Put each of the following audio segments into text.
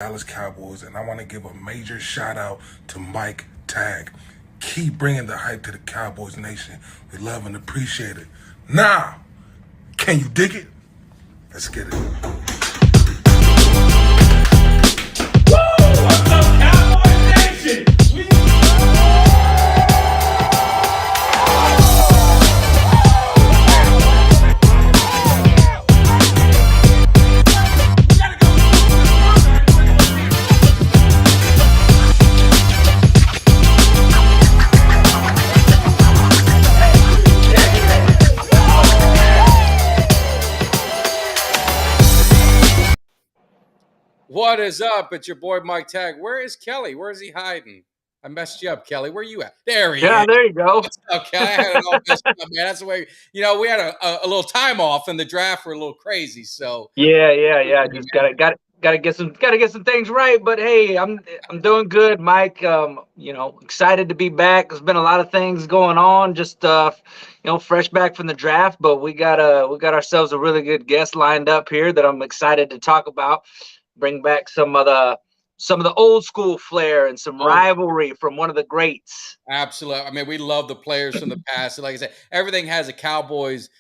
Dallas Cowboys, and I want to give a major shout out to Mike Tag. Keep bringing the hype to the Cowboys Nation. We love and appreciate it. Now, can you dig it? Let's get it. What's up, Cowboy Nation? What is up? It's your boy Mike Tag. Where is Kelly? Where is he hiding? I messed you up, Kelly. Where you at? There he Yeah, is. there you go. What's up, Kelly? I had it all messed up, man. That's the way, we had a little time off and the draft were a little crazy. So, Yeah. Just gotta get some things right. But hey, I'm doing good, Mike. Excited to be back. There's been a lot of things going on. Just fresh back from the draft. But we got ourselves a really good guest lined up here that I'm excited to talk about. Bring back some of the old school flair and some oh, rivalry from one of the greats. absolutely. I mean, we love the players from the past. And like I said, everything has a Cowboys,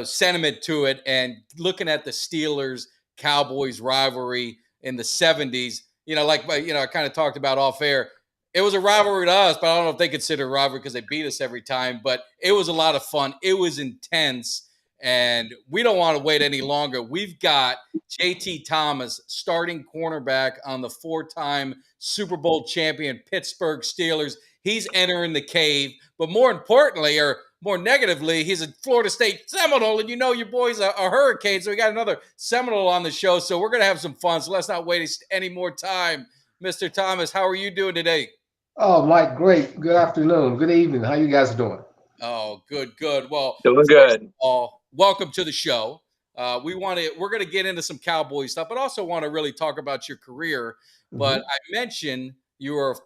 sentiment to it. And looking at the Steelers Cowboys rivalry in the 70's, I kind of talked about off air. It was a rivalry to us, but I don't know if they consider it a rivalry because they beat us every time. But it was a lot of fun. It was intense. And we don't want to wait any longer. We've got JT Thomas, starting cornerback on the four-time Super Bowl champion Pittsburgh Steelers. He's entering the cave, but more importantly, or more negatively, he's a Florida State Seminole, and you know your boy's a Hurricane, so we got another Seminole on the show, so we're going to have some fun, so let's not waste any more time. Mr. Thomas, how are you doing today? Oh, Mike, great. Good afternoon. Good evening. How you guys doing? Oh, good, good. Well, Doing first of good. all, welcome to the show. We're going to get into some Cowboy stuff, but also want to really talk about your career. But Hmm. I mentioned you were,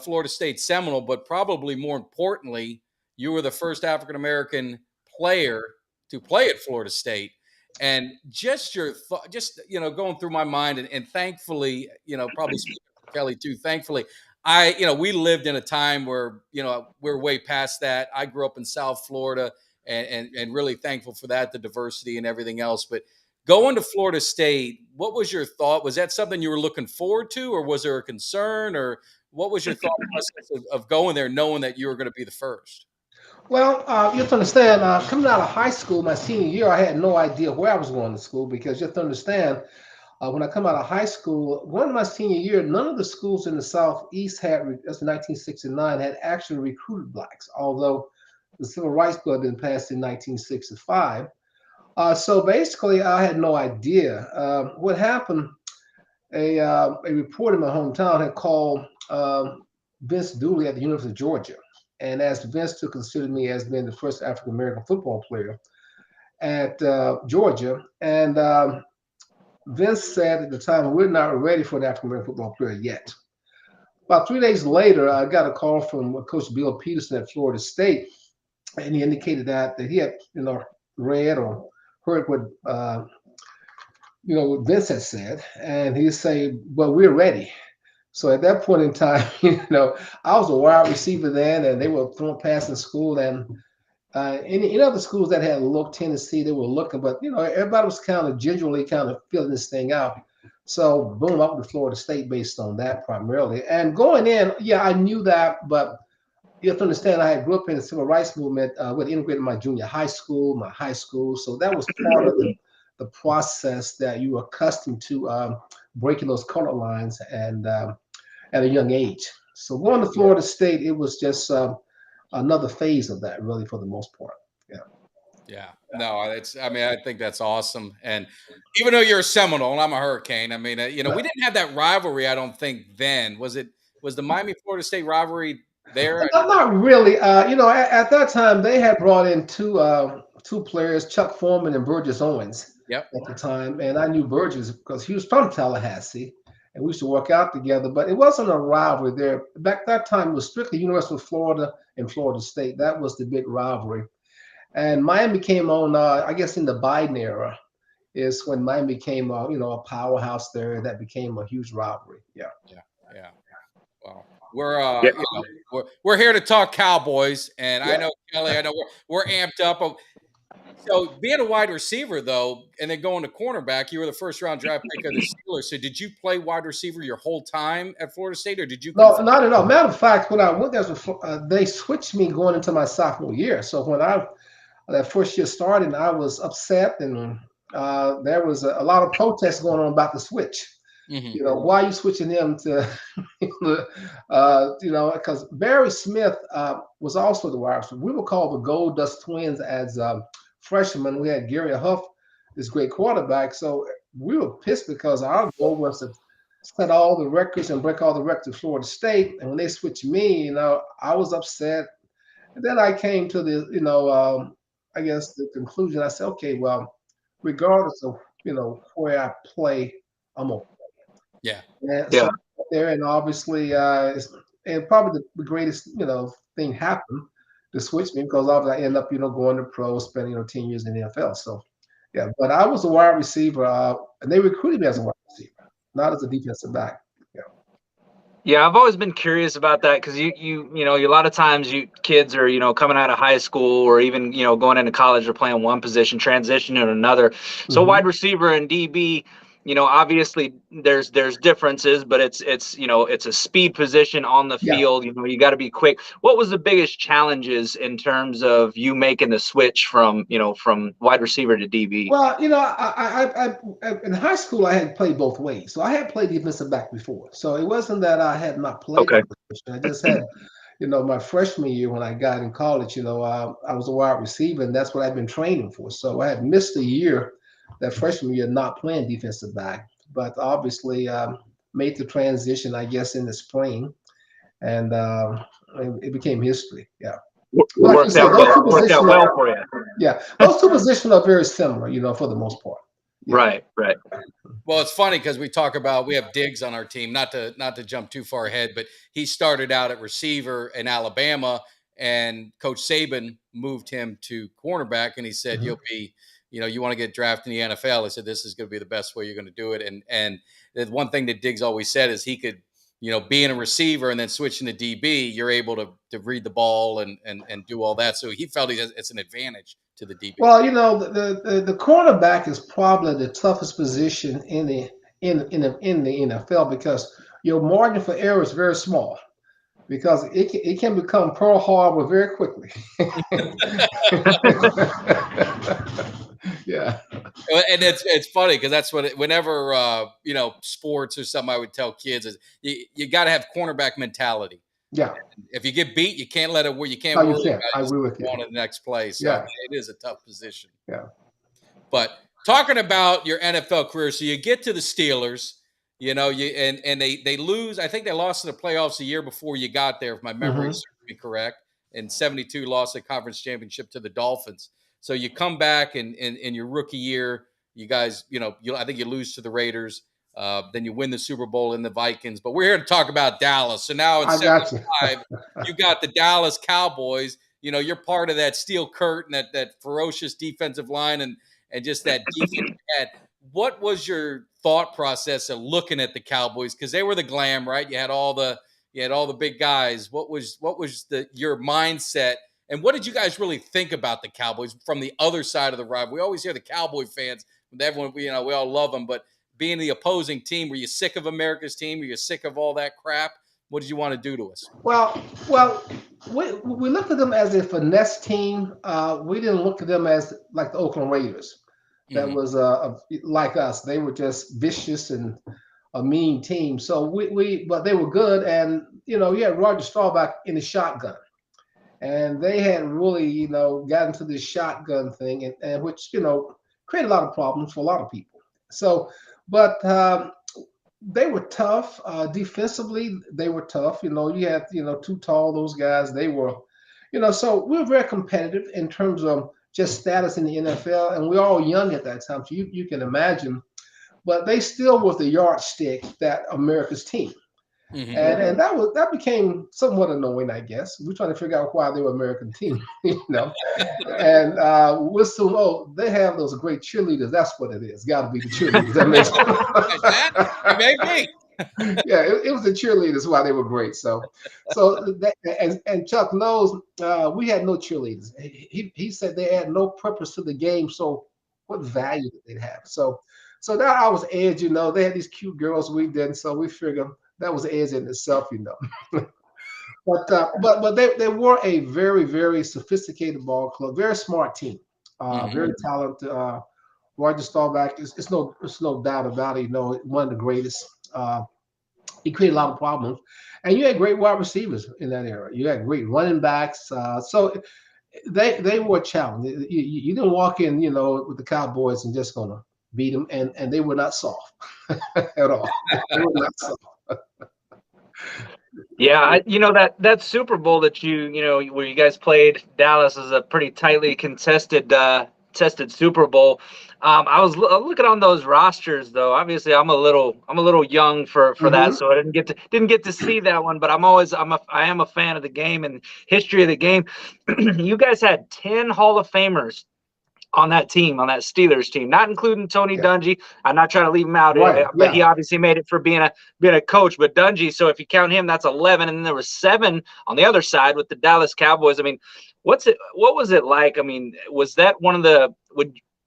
Florida State Seminole, but probably more importantly, you were the first African American player to play at Florida State. And just your thought, just going through my mind, and thankfully, probably speaking for Kelly too. Thankfully, we lived in a time where, we're way past that. I grew up in South Florida and really thankful for that, the diversity and everything else. But going to Florida State, what was your thought? Was that something you were looking forward to, or was there a concern, or what was your thought process of going there knowing that you were going to be the first? Well, you have to understand, coming out of high school, my senior year, I had no idea where I was going to school because you have to understand, when I come out of high school, one of my senior year, none of the schools in the Southeast that's 1969, had actually recruited blacks, although the Civil Rights Bill had been passed in 1965. So basically, I had no idea. What happened, a reporter in my hometown had called Vince Dooley at the University of Georgia and asked Vince to consider me as being the first African American football player at Georgia. And Vince said at the time, we're not ready for an African American football player yet. About 3 days later, I got a call from Coach Bill Peterson at Florida State, and he indicated that he had, read or heard what what Vince had said, and he said, "Well, we're ready." So at that point in time, I was a wide receiver then, and they were throwing passes in school, and in other schools that had looked Tennessee, they were looking, but everybody was kind of gingerly kind of filling this thing out. So boom, up to Florida State based on that primarily. And going in, yeah, I knew that, but you have to understand, I grew up in the civil rights movement, with integrated my junior high school, my high school, so that was part of the process that you were accustomed to, breaking those color lines and at a young age. So going to Florida State, it was just another phase of that, really, for the most part. Yeah. Yeah. No, I think that's awesome. And even though you're a Seminole and I'm a Hurricane, I mean, we didn't have that rivalry, I don't think then. Was the Miami Florida State rivalry there? Not really. At that time they had brought in two players, Chuck Foreman and Burgess Owens, Yep. at the time, and I knew Burgess because he was from Tallahassee, and we used to work out together. But it wasn't a rivalry there. Back that time, it was strictly University of Florida and Florida State. That was the big rivalry. And Miami came on, I guess, in the Biden era, is when Miami became a powerhouse there, and that became a huge rivalry. Yeah. Yeah. Well, we're Yeah. we're here to talk Cowboys, and I Yeah. know Kelly. I know we're amped up. So being a wide receiver though, and then going to cornerback, you were the first round draft pick of the Steelers. So did you play wide receiver your whole time at Florida State, or did you? No, not at all. Matter of fact, when I went there, they switched me going into my sophomore year. So when that first year started, I was upset, and there was a lot of protests going on about the switch. Mhm. Why are you switching him to, because Barry Smith was also the wide receiver. We were called the Gold Dust Twins as freshmen. We had Gary Huff, this great quarterback. So we were pissed because our goal was to set all the records and break all the records of Florida State. And when they switched me, I was upset. And then I came to the, I guess the conclusion. I said, okay, well, regardless of where I play, I'm gonna play. Yeah. And so there, and obviously, and probably the greatest thing happened to switch me, because obviously I ended up going to pro, spending 10 years in the NFL. So yeah, but I was a wide receiver, and they recruited me as a wide receiver, not as a defensive back. Yeah, I've always been curious about that, because a lot of times kids are coming out of high school, or even going into college, or playing one position, transitioning to another. So wide receiver and DB, obviously there's differences, but it's a speed position on the field. You got to be quick. What was the biggest challenges in terms of you making the switch from wide receiver to DB? Well, I in high school I had played both ways. So I had played defensive back before. So it wasn't that I had not played that position. I just had, my freshman year when I got in college, I was a wide receiver, and that's what I've been training for. So I had missed a year, that freshman year, not playing defensive back, but obviously made the transition, I guess, in the spring, and it became history. Yeah. Worked out well for you. Yeah, those two positions are very similar, for the most part. Yeah. Right. Well, it's funny because we have Diggs on our team, not to jump too far ahead, but he started out at receiver in Alabama, and Coach Saban moved him to cornerback, and he said, you'll be, you want to get drafted in the NFL. He said, this is going to be the best way you're going to do it. And the one thing that Diggs always said is he could, being a receiver and then switching to DB, you're able to read the ball and do all that. So he felt it's an advantage to the DB. Well, the cornerback is probably the toughest position in the NFL, because your margin for error is very small, because it can become Pearl Harbor very quickly. Yeah. And it's funny because that's what whenever sports or something, I would tell kids is you got to have cornerback mentality. Yeah. If you get beat, you can't let it where you can't No, you worry can't. about it. I agree with you. On to the next play. So Yeah. it is a tough position. Yeah. But talking about your NFL career, so you get to the Steelers, and they lose. I think they lost in the playoffs the year before you got there, if my memory serves me correct. In 72, lost the conference championship to the Dolphins. So you come back in your rookie year, you guys, I think you lose to the Raiders. Then you win the Super Bowl in the Vikings. But we're here to talk about Dallas. So now in 75, you got the Dallas Cowboys. You're part of that steel curtain, that ferocious defensive line, and just that defense you had. What was your thought process of looking at the Cowboys? Because they were the glam, right? You had all the big guys. What was your mindset? And what did you guys really think about the Cowboys from the other side of the rivalry? We always hear the Cowboy fans, everyone, we all love them, but being the opposing team, were you sick of America's team? Were you sick of all that crap? What did you want to do to us? Well, we looked at them as a finesse team. We didn't look at them as like the Oakland Raiders. That was like us. They were just vicious and a mean team. So but they were good. And, you had Roger Staubach in the shotgun. And they had really, gotten to this shotgun thing, and which, created a lot of problems for a lot of people. So, but they were tough. Defensively, they were tough. You had, too tall, those guys. They were, so we were very competitive in terms of just status in the NFL. And we were all young at that time, so you can imagine. But they still was the yardstick that America's team. And that became somewhat annoying, I guess. We're trying to figure out why they were American team, And we're soon, they have those great cheerleaders. That's what it is. Got to be the cheerleaders. That makes Maybe. Yeah, it was the cheerleaders why they were great. So and Chuck knows we had no cheerleaders. He said they had no purpose to the game. So what value did they have? So that I was edge. They had these cute girls we didn't. So we figured that was edge in itself. But they were a very, very sophisticated ball club, very smart team, very talented. Roger Staubach it's no doubt about it. One of the greatest. He created a lot of problems, and you had great wide receivers in that era. You had great running backs. So they were a challenge. You didn't walk in, with the Cowboys and just gonna beat them, and they were not soft at all. They were not soft. Yeah, that Super Bowl that where you guys played Dallas is a pretty tightly contested Super Bowl. I was looking on those rosters though. Obviously, I'm a little young for that, so I didn't get to see that one. But I am a fan of the game and history of the game. You guys had 10 Hall of Famers on that team, on that Steelers team, not including Tony Dungy. I'm not trying to leave him out, but he obviously made it for being a coach. But Dungy, so if you count him, that's 11, and then there was 7 on the other side with the Dallas Cowboys. I mean, what was it like? I mean, was that one of the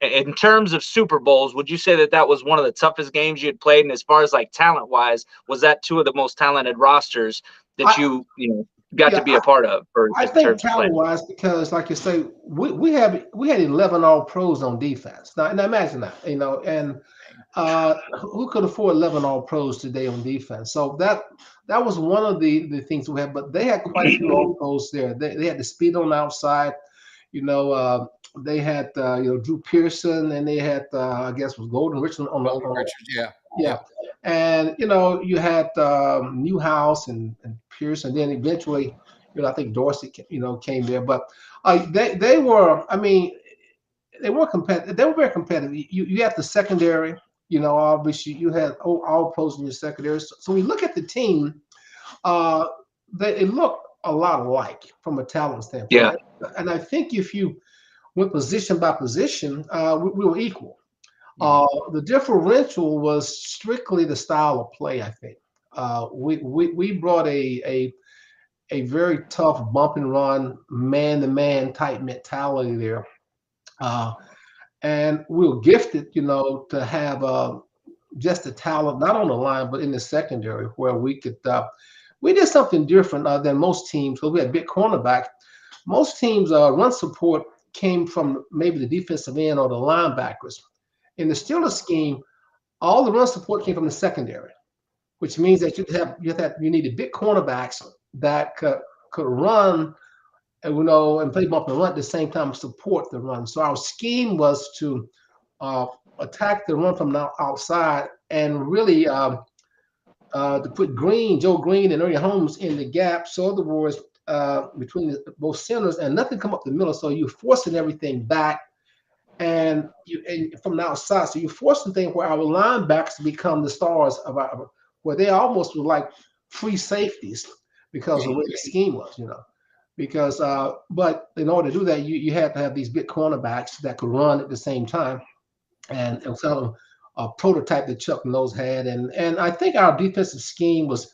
in terms of Super Bowls, would you say that was one of the toughest games you had played? And as far as like talent wise, was that 2 of the most talented rosters that you got to be a part of? I think talent-wise, because like you say, we had 11 All Pros on defense. Now imagine that, and who could afford 11 All Pros today on defense? So that was one of the things we had. But they had quite a few All Pros there. They had the speed on the outside. They had Drew Pearson, and they had I guess was Golden Richard on the Richard, yeah. And you had Newhouse and Pierce, and then eventually, I think Dorsey, came there. But they were, I mean, they were competitive. They were very competitive. You had the secondary, obviously you had all pros in your secondary. So we look at the team, it looked a lot alike from a talent standpoint. Yeah. And I think if you went position by position, we were equal. The differential was strictly the style of play. I think we brought a very tough bump and run, man-to-man type mentality there, and we were gifted, to have just the talent not on the line but in the secondary where we could. We did something different than most teams because we had big cornerback. Most teams' run support came from maybe the defensive end or the linebackers. In the Steelers scheme, all the run support came from the secondary, which means that you needed big cornerbacks that could run, and play bump and run at the same time, support the run. So our scheme was to attack the run from the outside and really to put Joe Green and Ernie Holmes in the gap. So in other words, between both centers, and nothing come up the middle. So you're forcing everything back. And from the outside, so you're forcing things where our linebackers become the stars where they almost were like free safeties because of the way the scheme was, Because, but in order to do that, you had to have these big cornerbacks that could run at the same time, and it was kind of a prototype that Chuck Knows had, and I think our defensive scheme was,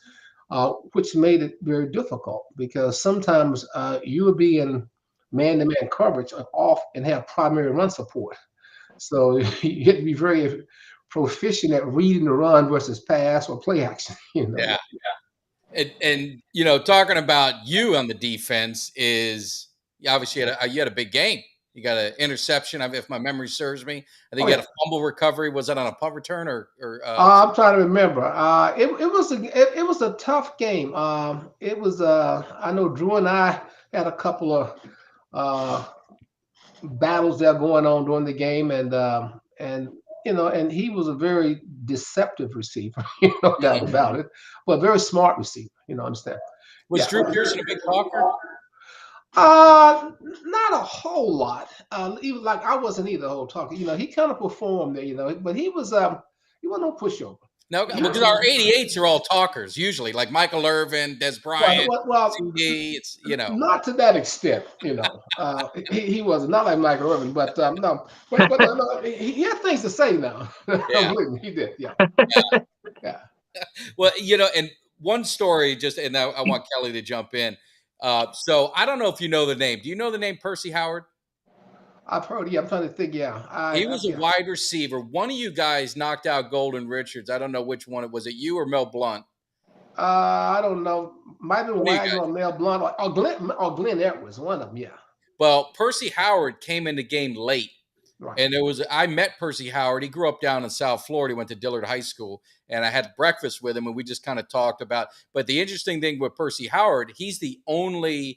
which made it very difficult because sometimes you would be in man-to-man coverage off and have primary run support. So you had to be very proficient at reading the run versus pass or play action. Yeah. And talking about you on the defense is obviously you had a big game. You got an interception, if my memory serves me. I think you had a fumble recovery. Was that on a punt return or? I'm trying to remember. It was a tough game. It was. I know Drew and I had a couple of battles that are going on during the game, and he was a very deceptive receiver, no doubt about it, but very smart receiver, understand. Was Drew Pearson a big talker? Not a whole lot. Even like I wasn't either a whole talker. He kind of performed there, but he wasn't no pushover. No, because our 88s are all talkers usually, like Michael Irvin, Des Bryant, Well, CD. It's not to that extent, he was not like Michael Irvin, but no, but no, he had things to say now. Yeah. Believe me, he did, yeah. Well, and one story and I want Kelly to jump in. So I don't know if you know the name. Do you know the name Percy Howard? I've heard. Yeah, I'm trying to think. Yeah, He was a wide receiver. One of you guys knocked out Golden Richards. I don't know which one it was. It you or Mel Blunt? I don't know. Might have been Wagner or Mel Blunt or Glenn Edwards. One of them. Yeah. Well, Percy Howard came in the game late. Right. And I met Percy Howard. He grew up down in South Florida. He went to Dillard High School, and I had breakfast with him, and we just kind of talked about. But the interesting thing with Percy Howard, he's the only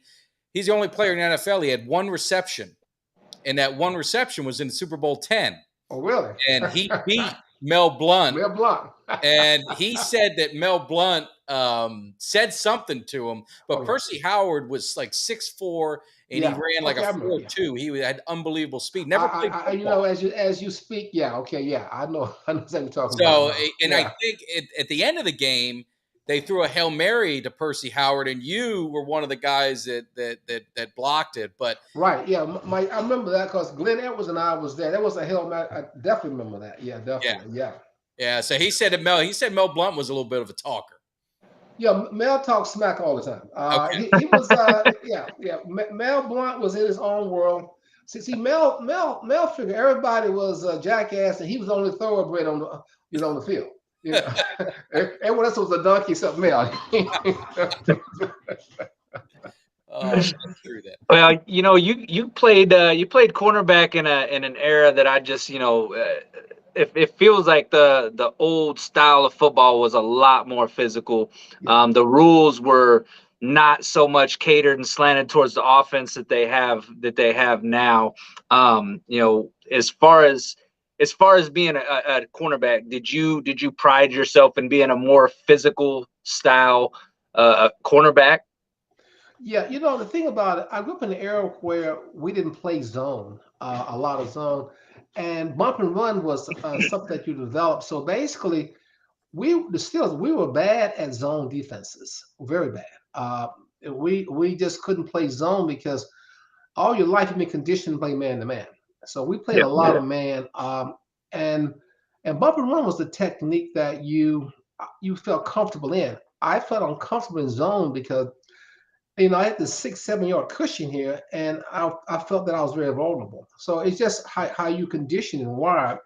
player in the NFL. He had one reception, and that one reception was in Super Bowl X. Oh, really? And he beat Mel Blunt. Mel Blunt. And he said that Mel Blunt said something to him, but Percy Howard was like 6'4", and he ran like a 4.2. He had unbelievable speed. Never played football. As you speak, I know what you're talking about. So, I think at the end of the game, they threw a Hail Mary to Percy Howard, and you were one of the guys that blocked it. But right, yeah, I remember that because Glenn Edwards and I was there. That was a Hail Mary. I definitely remember that. Yeah, definitely. Yeah. So he said Mel Blunt was a little bit of a talker. Yeah, Mel talks smack all the time. Okay. He was, Mel Blunt was in his own world. See, Mel figured everybody was a jackass, and he was the only thoroughbred on the field. Everyone else was a donkey except Mel. True that. Well, you played cornerback in an era that I just it feels like the old style of football was a lot more physical. The rules were not so much catered and slanted towards the offense that they have now. As far as being a cornerback, did you pride yourself in being a more physical style cornerback? Yeah, the thing about it, I grew up in an era where we didn't play zone, a lot of zone. And bump and run was something that you developed. So basically, the Steelers, we were bad at zone defenses, very bad. We just couldn't play zone because all your life you've been conditioned to play man to man. So we played a lot of man. And bump and run was the technique that you felt comfortable in. I felt uncomfortable in zone because I had the 6-7 yard cushion here, and I felt that I was very vulnerable. So it's just how you condition and wired.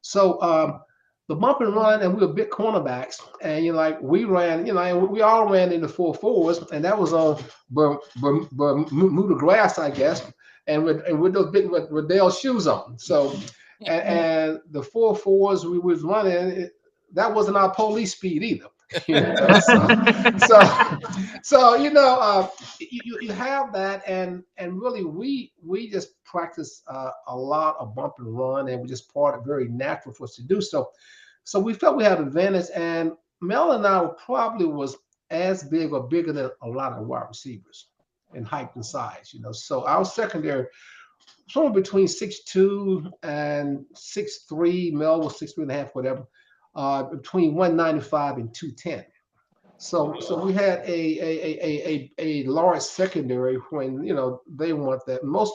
So the bump and run, and we were big cornerbacks, and we ran, and we all ran in the 4.4s, and that was on Bermuda grass, I guess, and with those big Riddell shoes on. So and the 4.4s we was running, that wasn't our police speed either. So you have that, and really we just practice a lot of bump and run, and we just part of very natural for us to do so. So we felt we had an advantage, and Mel and I probably was as big or bigger than a lot of wide receivers in height and size. So our secondary somewhere between 6'2" and 6'3". Mel was 6'3.5", whatever. Between 195 and 210. So we had a large secondary when they want that. Most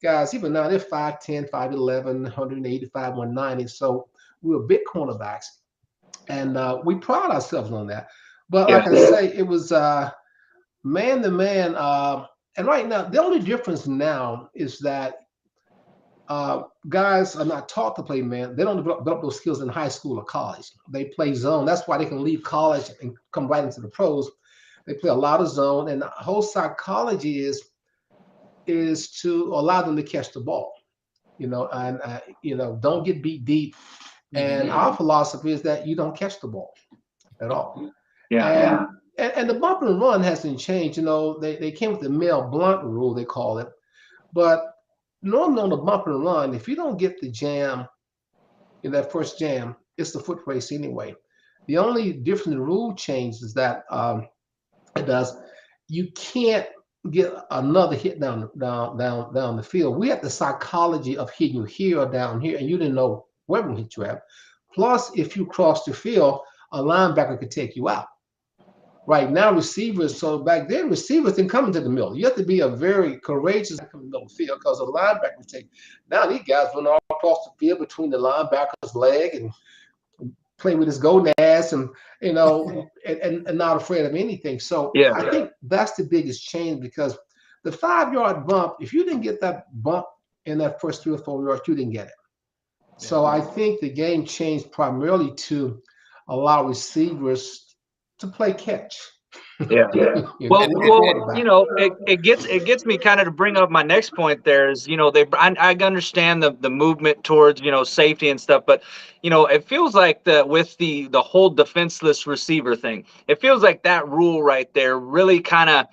guys, even now, they're 5'10", 5'11", 185, 190. So we were big cornerbacks, and we pride ourselves on that. But like I say, it was man to man. And right now, the only difference now is that guys are not taught to play man. They don't develop those skills in high school or college. They play zone. That's why they can leave college and come right into the pros. They play a lot of zone, and the whole psychology is to allow them to catch the ball. And don't get beat deep. And our philosophy is that you don't catch the ball at all. And the bump and run hasn't changed. They came with the Mel Blunt rule, they call it, but normally on the bump and run, if you don't get the jam in that first jam, it's the foot race anyway. The only difference in the rule change is that you can't get another hit down the field. We had the psychology of hitting you here or down here, and you didn't know where we hit you at. Plus, if you cross the field, a linebacker could take you out. Right now, receivers, so back then, receivers didn't come into the middle. You have to be a very courageous come in the middle of the field because a linebacker would take. Now these guys run all across the field between the linebacker's leg and play with his gonads and, and not afraid of anything. So Yeah. I think that's the biggest change because the 5-yard bump, if you didn't get that bump in that first 3 or 4 yards, you didn't get it. So I think the game changed primarily to allow receivers to play catch. Yeah. Well, Well, it gets me kind of to bring up my next point. There is, I understand the movement towards, safety and stuff, but it feels like with the whole defenseless receiver thing, it feels like that rule right there really kind of,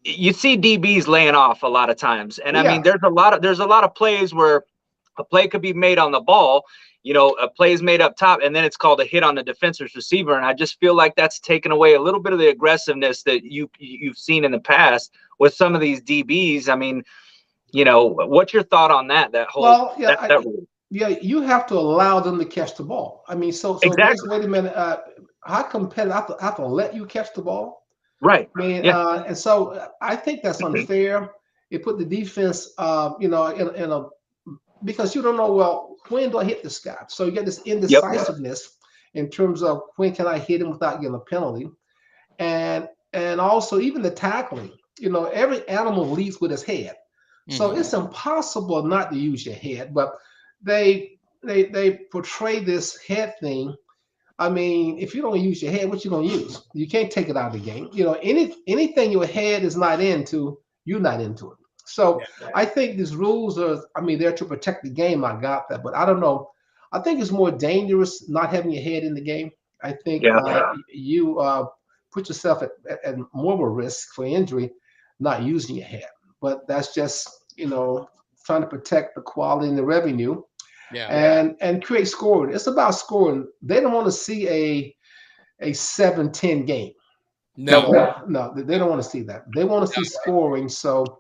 you see DBs laying off a lot of times, and I mean there's a lot of plays where a play could be made on the ball. A play is made up top, and then it's called a hit on the defensive receiver. And I just feel like that's taken away a little bit of the aggressiveness that you've seen in the past with some of these DBs. I mean, what's your thought on that? That whole that rule? Yeah, you have to allow them to catch the ball. I mean, so Exactly. wait a minute. How competitive? I have to let you catch the ball, right? I mean, Yeah. and so I think that's unfair. It put the defense, in a because you don't know, when do I hit this guy? So you get this indecisiveness in terms of when can I hit him without getting a penalty, and also even the tackling. Every animal leads with his head, so it's impossible not to use your head. But they portray this head thing. I mean, if you don't use your head, what you gonna use? You can't take it out of the game. Anything your head is not into, you're not into it. So I think these rules are, they're to protect the game. I got that, but I don't know. I think it's more dangerous not having your head in the game. I think you put yourself at more of a risk for injury not using your head. But that's just, trying to protect the quality and the revenue and create scoring. It's about scoring. They don't want to see a 7-10 game. No, they don't want to see that. They want to see scoring. So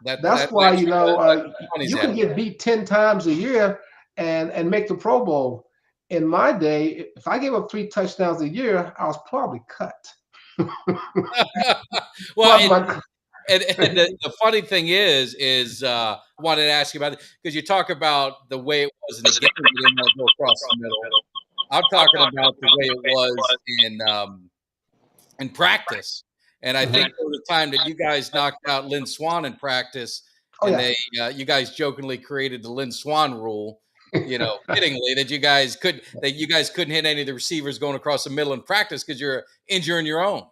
that's why you can get beat 10 times a year and make the Pro Bowl. In my day, if I gave up 3 touchdowns a year, I was probably cut. Well, and the funny thing is I wanted to ask you about it because you talk about the way it was in the game. You didn't want to go across the middle. I'm talking about the way it was in practice. And I think there was a time that you guys knocked out Lynn Swann in practice, and you guys jokingly created the Lynn Swann rule, fittingly that you guys couldn't hit any of the receivers going across the middle in practice because you're injuring your own.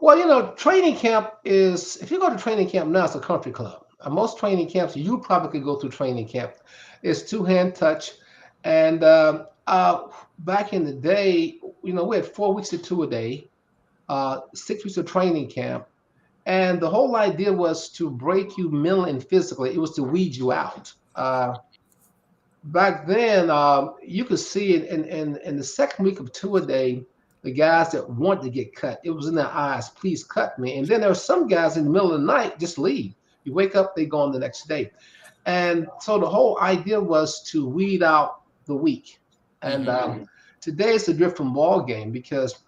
Well, training camp is, if you go to training camp now, it's a country club. Most training camps, you probably could go through training camp. It's 2-hand touch. And back in the day, we had 4 weeks of two-a-day. 6 weeks of training camp, and the whole idea was to break you mentally and physically. It was to weed you out. Back then, you could see it in the second week of two-a-day, the guys that want to get cut, it was in their eyes, please cut me. And then there were some guys in the middle of the night just leave. You wake up, they go on the next day. And so the whole idea was to weed out the weak. And today it's a different ball game because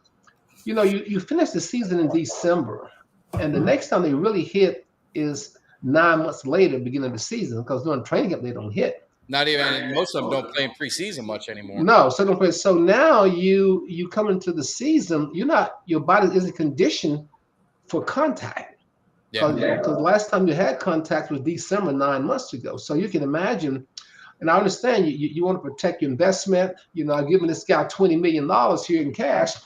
you finish the season in December, and the next time they really hit is 9 months later, beginning of the season, because during training camp they don't hit. Not even, most of them don't play in preseason much anymore. No, so don't play. So now you come into the season, your body isn't conditioned for contact. Because the last time you had contact was December 9 months ago. So you can imagine, and I understand you want to protect your investment. I'm giving this guy $20 million here in cash.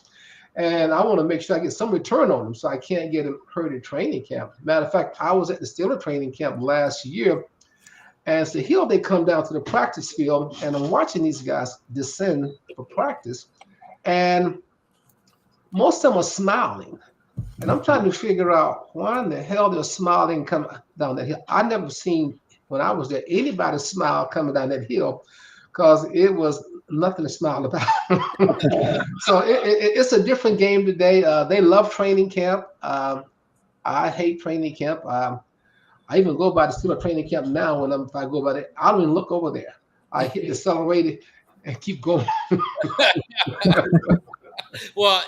And I want to make sure I get some return on him, so I can't get him hurt at training camp. Matter of fact, I was at the Steelers training camp last year, and it's the hill they come down to the practice field, and I'm watching these guys descend for practice, and most of them are smiling. And I'm trying to figure out why in the hell they're smiling coming down that hill. I never seen, when I was there, anybody smile coming down that hill, because it was nothing to smile about. So it's a different game today. They love training camp. I hate training camp. I even go by the Steelers training camp now. If I go by there, I don't even look over there. I hit the accelerated. and keep going. Well,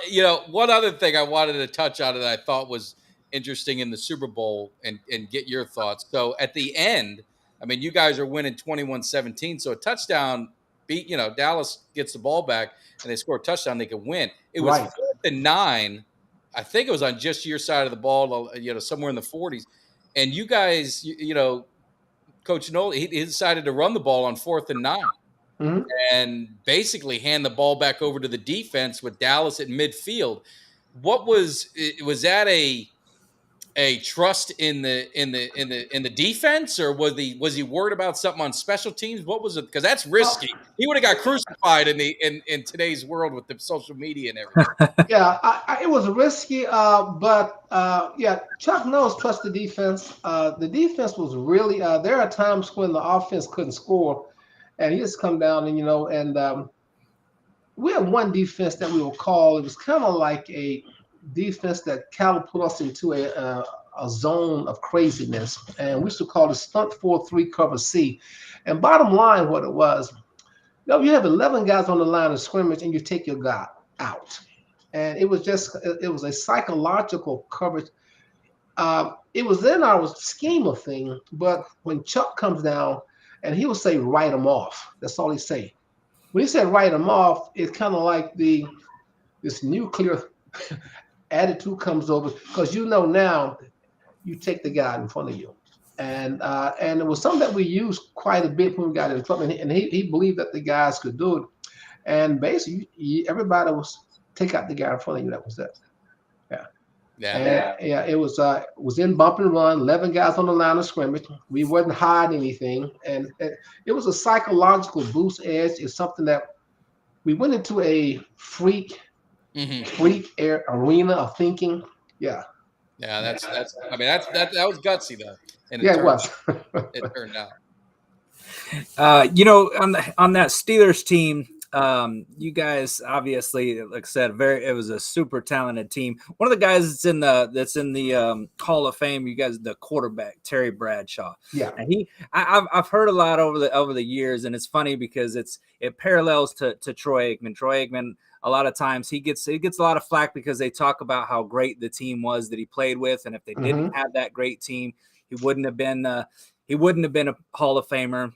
one other thing I wanted to touch on that I thought was interesting in the Super Bowl and get your thoughts. So at the end, I mean, you guys are winning 21-17. So a touchdown beat, Dallas gets the ball back and they score a touchdown, they can win. It was Right. 4th and 9. I think it was on just your side of the ball, somewhere in the 40s. And you guys, Coach Nolan, he decided to run the ball on 4th and 9. Mhm. And basically hand the ball back over to the defense with Dallas at midfield. What was that a trust in the defense, or was he worried about something on special teams? What was it? Because that's risky. He would have got crucified in today's world with the social media and everything. Yeah, it was risky, but yeah, Chuck knows trust the defense. The defense was really. There are times when the offense couldn't score, and he just come down and we had one defense that we will call. It was kind of like a defense that catapulted us into a zone of craziness, and we used to call it stunt 4-3 cover C. And bottom line, what it was, you have 11 guys on the line of scrimmage, and you take your guy out. And it was a psychological coverage. It was in our scheme of things, but when Chuck comes down and he will say, write them off. That's all he say. When he said write them off, it's kind of like this nuclear attitude comes over, because now you take the guy in front of you. And it was something that we used quite a bit when we got in trouble. And he believed that the guys could do it. And basically, everybody was take out the guy in front of you. That was it. Yeah. It was in bump and run. 11 guys on the line of scrimmage. We wasn't hiding anything, and it was a psychological boost edge. It's something that we went into a freak arena of thinking. Yeah. Yeah, that was gutsy though. And it was. It turned out. On that Steelers team, you guys obviously, like I said, it was a super talented team. One of the guys that's in the Hall of Fame, you guys, the quarterback, Terry Bradshaw. Yeah. And I've heard a lot over the years, and it's funny because it parallels to Troy Aikman. Troy Aikman, a lot of times he gets a lot of flack because they talk about how great the team was that he played with, and if they didn't have that great team, he wouldn't have been a Hall of Famer.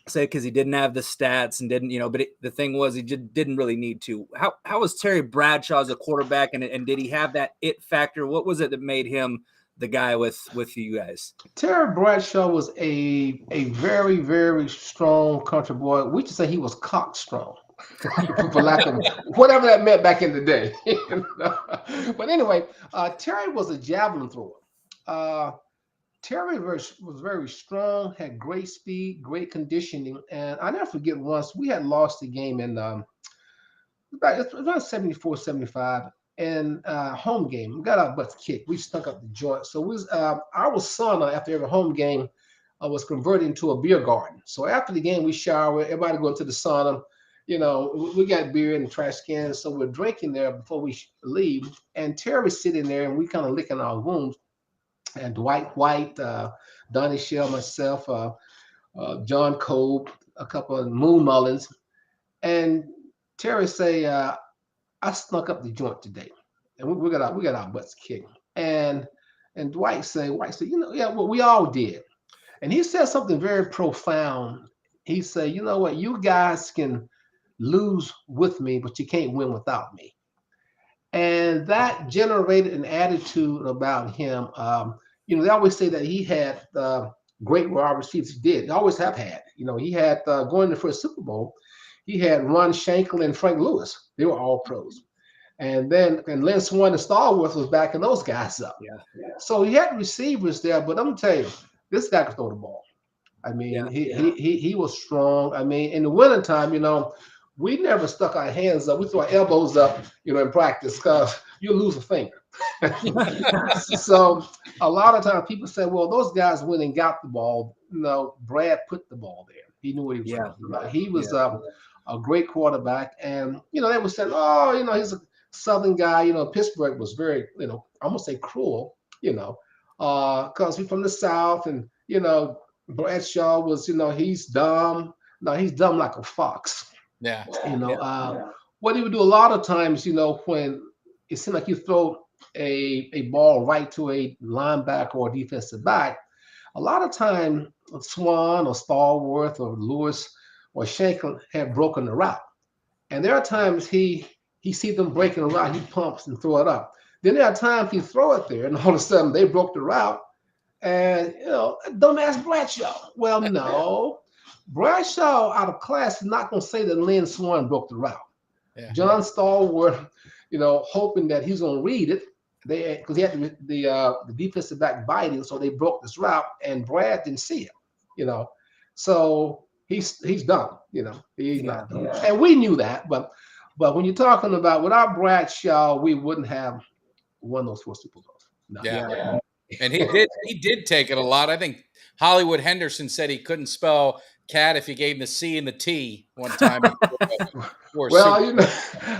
Say because he didn't have the stats and didn't, but the thing was he just didn't really need to. How was Terry Bradshaw as a quarterback, and did he have that it factor? What was it that made him the guy with you guys? Terry Bradshaw was a very, very strong country boy. We should say he was cock strong, for lack of whatever that meant back in the day. But anyway, Terry was a javelin thrower. Terry was very strong, had great speed, great conditioning, and I never forget once we had lost the game in it was around 74, 75, and home game. We got our butts kicked. We stunk up the joint. So our sauna after every home game was converted into a beer garden. So after the game, we shower, everybody go into the sauna. We got beer in the trash can, so we're drinking there before we leave. And Terry's sitting there, and we kind of licking our wounds. And Dwight White, Donnie Shell, myself, John Cope, a couple of Moon Mullins, and Terry say, "I snuck up the joint today, and we got our butts kicked." And Dwight say, well, we all did. And he said something very profound. He said, "You know what? You guys can lose with me, but you can't win without me." And that generated an attitude about him. They always say that he had great wide receivers. He did. He always have had. He had going to first Super Bowl. He had Ron Shankle and Frank Lewis. They were all pros. And Lynn Swann and Stallworth was backing those guys up. Yeah. So he had receivers there. But I'm gonna tell you, this guy could throw the ball. I mean, he was strong. I mean, in the wintertime, we never stuck our hands up. We threw our elbows up, in practice, because you lose a finger. So a lot of times people say, well, those guys went and got the ball. Brad put the ball there. He knew what he was talking about. He was a great quarterback. And, they were saying, oh, he's a Southern guy. Pittsburgh was very, I'm going to say cruel, because he's from the South. And, Bradshaw was, he's dumb. No, he's dumb like a fox. Yeah. You know, what he would do a lot of times, you know, when it seemed like you throw a ball right to a linebacker or defensive back, a lot of time Swan or Stallworth or Lewis or Shanklin have broken the route. And there are times he sees them breaking the route, he pumps and throw it up. Then there are times he throw it there, and all of a sudden they broke the route. And you know, don't ask Bradshaw. Well, no, Bradshaw out of class is not going to say that Lynn Swan broke the route. Yeah. John Stallworth, you know, hoping that he's going to read it. They because he had the defensive back biting, so they broke this route, and Brad didn't see it. You know, so he's done. You know, he's not done, and we knew that. But when you're talking about without Bradshaw, we wouldn't have won those 4 Super Bowls. No. Yeah. And he did take it a lot. I think Hollywood Henderson said he couldn't spell cat if you gave him the C and the T one time. Well, you know,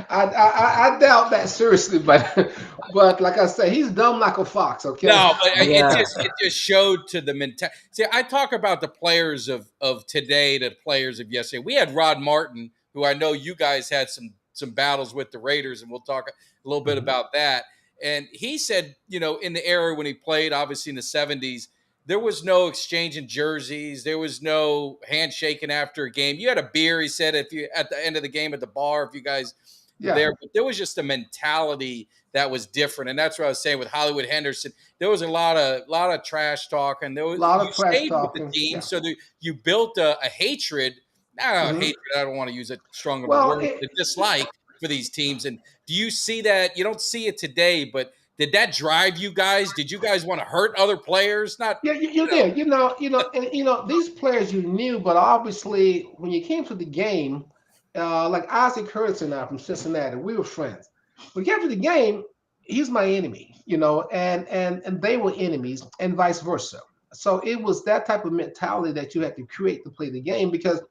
I doubt that seriously, but like I say, he's dumb like a fox. Okay. No, but it just showed to the mentality. See, I talk about the players of today to players of yesterday. We had Rod Martin, who I know you guys had some battles with the Raiders, and we'll talk a little bit about that. And he said, you know, in the era when he played, obviously in the 70s, there was no exchanging jerseys. There was no handshaking after a game. You had a beer, he said, if you at the end of the game at the bar, if you guys were there. But there was just a mentality that was different. And that's what I was saying with Hollywood Henderson. There was a lot of trash talk, and there was a lot of trash talk with the team. So you built a hatred. Hatred, I don't want to use a stronger word, a dislike for these teams. And do you see that? You don't see it today, but did that drive you guys? Did you guys want to hurt other players? Not. Yeah, you did. You know, and these players you knew, but obviously when you came to the game, like Isaac Curtis and I from Cincinnati, we were friends. When you came to the game, he's my enemy, you know, and they were enemies, and vice versa. So it was that type of mentality that you had to create to play the game because.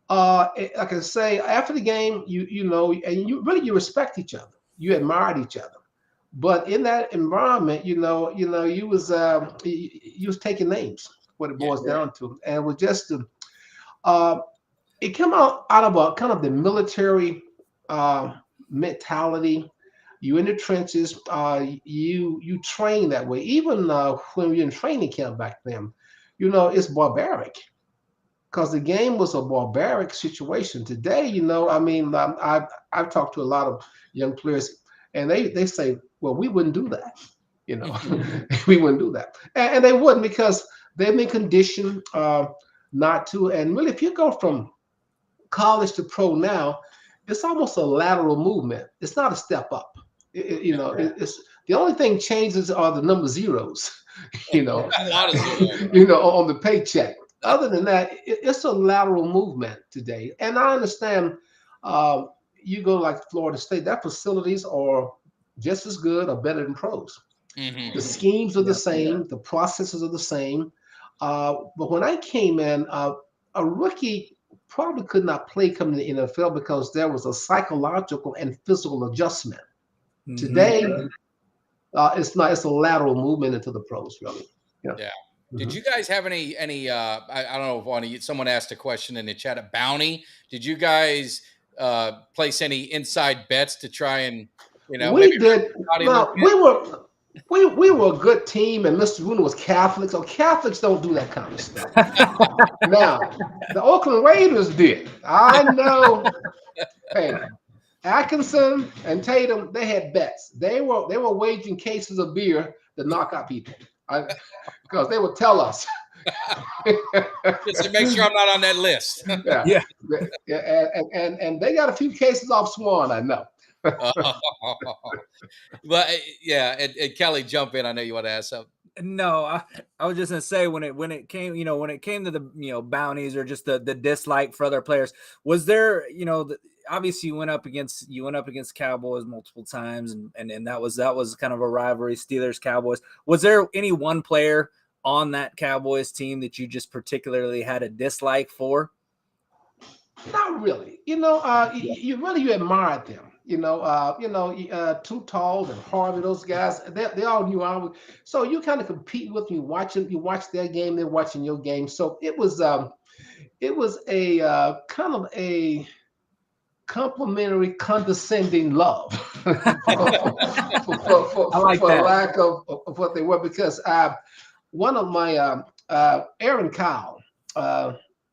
Like I say, after the game, you know, and you respect each other, you admired each other, but in that environment, you was taking names, what it boils down to, and it was just it came out of a kind of the military mentality. You in the trenches, you train that way. Even when you're in training camp back then, you know, it's barbaric. Because the game was a barbaric situation. Today, you know, I mean, I've talked to a lot of young players, and they say, well, we wouldn't do that. You know, we wouldn't do that. And they wouldn't because they've been conditioned not to. And really, if you go from college to pro now, it's almost a lateral movement. It's not a step up. It's the only thing changes are the number zeros, you know, a lot of zeros. You know, on the paycheck. Other than that, it's a lateral movement today. And I understand you go like Florida State, their facilities are just as good or better than pros. Mm-hmm. The schemes are the same. The processes are the same. But when I came in, a rookie probably could not play coming to the NFL because there was a psychological and physical adjustment. Mm-hmm. Today, it's a lateral movement into the pros, really. Yeah. Did you guys have any? I don't know if someone asked a question in the chat. A bounty? Did you guys place any inside bets to try and We did. No, we were a good team, and Mr. Rooney was Catholic, so Catholics don't do that kind of stuff. Now, the Oakland Raiders did. I know. Hey, Atkinson and Tatum, they had bets. They were wagering cases of beer to knock out people. Because they would tell us. Just to make sure I'm not on that list. Yeah. And they got a few cases off Swan, I know. But and Kelly, jump in. I know you want to ask something. No, I was just gonna say when it came to the bounties or just the dislike for other players, was there obviously you went up against Cowboys multiple times and that was kind of a rivalry, Steelers Cowboys. Was there any one player on that Cowboys team that you just particularly had a dislike for? Not really. You admired them. Too Tall and Harvey, those guys, they all knew I was. So you kind of compete with them. You watch their game, they're watching your game. So it was a kind of a complimentary, condescending love, for I like that. lack of what they were. Because one of my Aaron Kyle,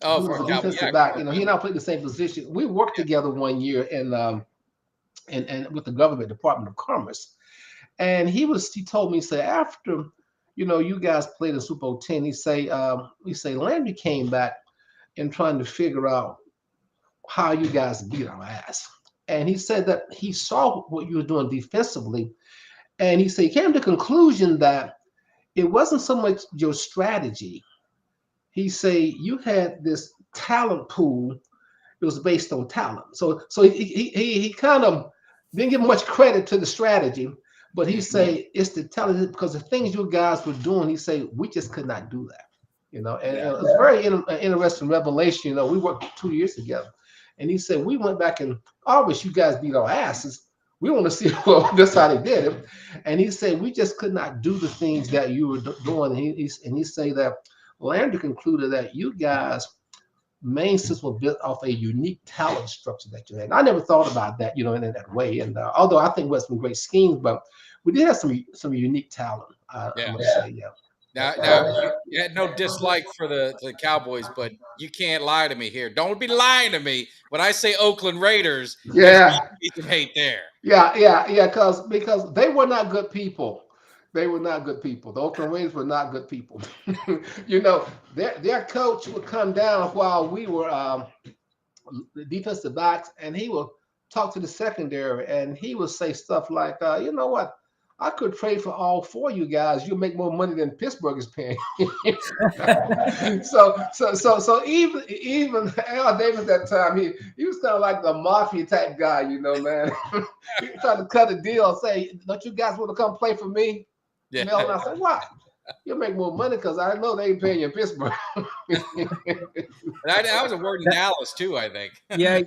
Oh, who for was a a Cowboy. defensive Yeah, back, he and I played the same position. We worked together one year in with the government Department of Commerce, and he told me, say, after you guys played in Super Bowl X, he say Landry came back and trying to figure out how you guys beat our ass. And he said that he saw what you were doing defensively. And he said he came to the conclusion that it wasn't so much your strategy. He said you had this talent pool. It was based on talent. So he kind of didn't give much credit to the strategy, but he say it's the talent, because the things you guys were doing, he say we just could not do that. And it's very interesting revelation. We worked 2 years together. And he said, we went back and obviously you guys beat our asses. We want to see that's how they did it. And he said, we just could not do the things that you were doing. And he said that Landry concluded that you guys' main system was built off a unique talent structure that you had. And I never thought about that, in that way. And although I think we had some great schemes, but we did have some unique talent. I'm going to say, yeah. Now you had no dislike for the Cowboys, but you can't lie to me here. Don't be lying to me when I say Oakland Raiders. Yeah, some hate there. Yeah, because they were not good people. They were not good people. The Oakland Raiders were not good people. Their coach would come down while we were the defensive backs, and he would talk to the secondary, and he would say stuff like, you know what? I could trade for all four of you guys. You'll make more money than Pittsburgh is paying. so even Al Davis at that time, he was kind of like the mafia type guy, man. He tried to cut a deal and say, "Don't you guys want to come play for me?" Yeah. And I said, "Why? You'll make more money because I know they ain't paying you in Pittsburgh." That was a word in Dallas too, I think. Yeah.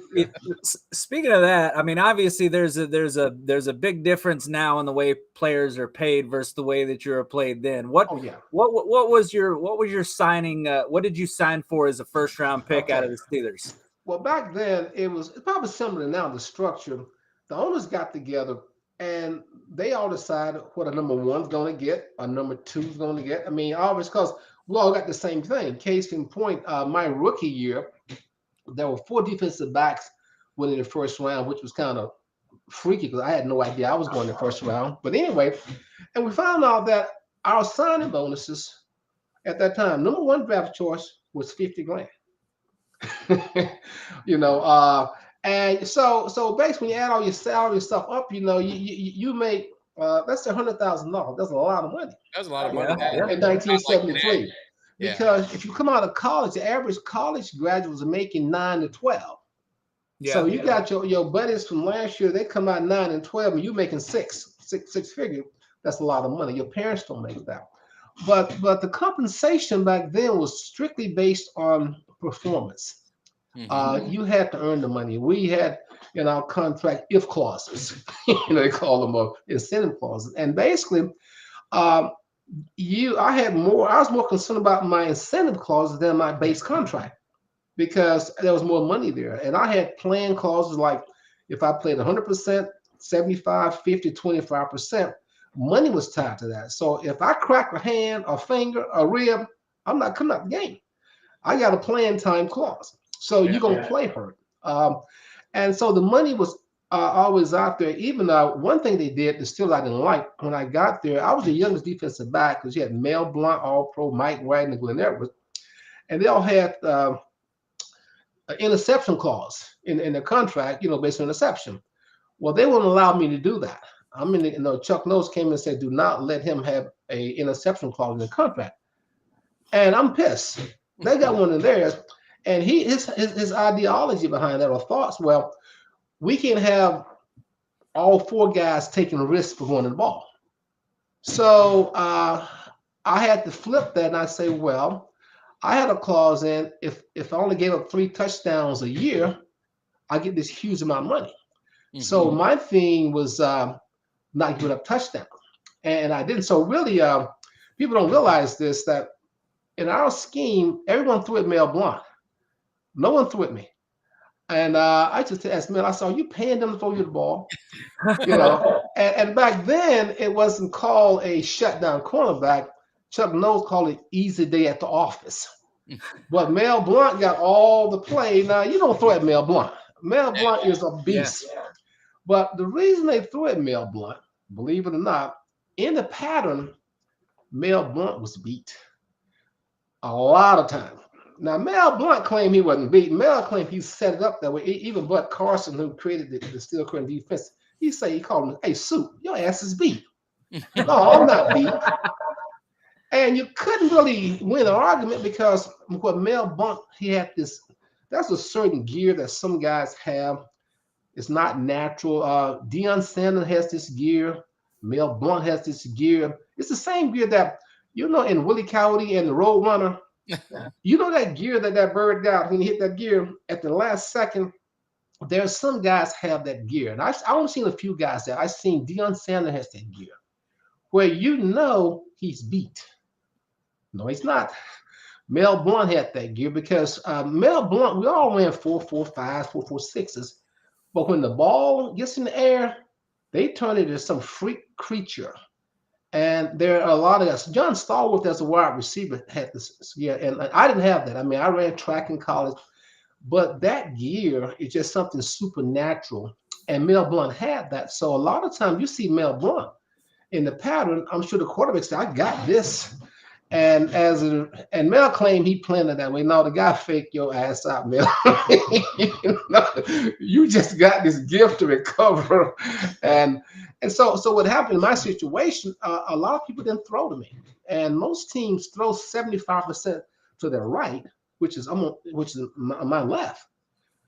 Speaking of that, I mean, obviously there's a big difference now in the way players are paid versus the way that you were played then. What was your signing? What did you sign for as a first round pick out of the Steelers? Well, back then it's probably similar to now. The structure, the owners got together and they all decided what a number one's going to get, a number two's going to get. I mean, always, because we all got the same thing. Case in point, my rookie year, there were 4 defensive backs winning the first round, which was kind of freaky because I had no idea I was going in the first round. But anyway, and we found out that our signing bonuses at that time, number one draft choice was $50,000. And so basically, when you add all your salary stuff up, you make that's $100,000. That's a lot of money. That's a lot of money in 1973. Because if you come out of college, the average college graduate was making 9 to 12. So you got your buddies from last year, they come out 9 and 12, and you're making six figure. That's a lot of money. Your parents don't make that. But the compensation back then was strictly based on performance. Mm-hmm. You had to earn the money. We had in our contract if clauses. They call them incentive clauses. And basically, I was more concerned about my incentive clauses than my base contract because there was more money there. And I had plan clauses like if I played 100%, 75, 50, 25%, money was tied to that. So if I crack a hand, a finger, a rib, I'm not coming out the game. I got a playing time clause. So you're going to play hurt. And so the money was always out there. Even one thing they did, the Steelers I didn't like, when I got there, I was the youngest defensive back because you had Mel Blount, All-Pro, Mike Wagner, Glenn Edwards. And they all had an interception clause in their contract, based on interception. Well, they wouldn't allow me to do that. Chuck Norris came and said, do not let him have an interception clause in the contract. And I'm pissed. They got one of theirs. And his ideology behind that or thoughts, well, we can have all 4 guys taking risks for running the ball. So I had to flip that and I say, well, I had a clause in if I only gave up 3 touchdowns a year, I get this huge amount of money. Mm-hmm. So my thing was not giving up touchdowns. And I didn't. So really, people don't realize this, that in our scheme, everyone threw at Mel Blount. No one threw at me. And I just asked Mel, I said, "Are you paying them to throw you the ball?" And back then it wasn't called a shutdown cornerback. Chuck Knowles called it easy day at the office. But Mel Blount got all the play. Now you don't throw at Mel Blount. Mel Blount is a beast. But the reason they threw at Mel Blount, believe it or not, in the pattern, Mel Blount was beat a lot of times. Now, Mel Blount claimed he wasn't beat. Mel claimed he set it up that way. Even Bud Carson, who created the Steel Curtain defense, he called him, "Hey, Soup, your ass is beat." No, I'm not beat. And you couldn't really win an argument because what Mel Blount, he had this, that's a certain gear that some guys have. It's not natural. Deion Sanders has this gear. Mel Blount has this gear. It's the same gear that, in Willie Coyote and the Road Runner, that gear that bird got when he hit that gear at the last second. There's some guys have that gear, and I've only seen a few guys that I've seen. Deion Sanders has that gear, where he's beat. No, he's not. Mel Blount had that gear because Mel Blount, we all ran 4.45s, 4.46s, but when the ball gets in the air, they turn it into some freak creature. And there are a lot of us. John Stallworth, as a wide receiver, had this gear, and I didn't have that. I mean, I ran track in college, but that gear is just something supernatural. And Mel Blount had that. So a lot of times you see Mel Blount in the pattern. I'm sure the quarterback said, "I got this." And Mel claimed he planned it that way. No, the guy faked your ass out, Mel. You just got this gift to recover. And so what happened in my situation, a lot of people didn't throw to me. And most teams throw 75% to their right, which is my left.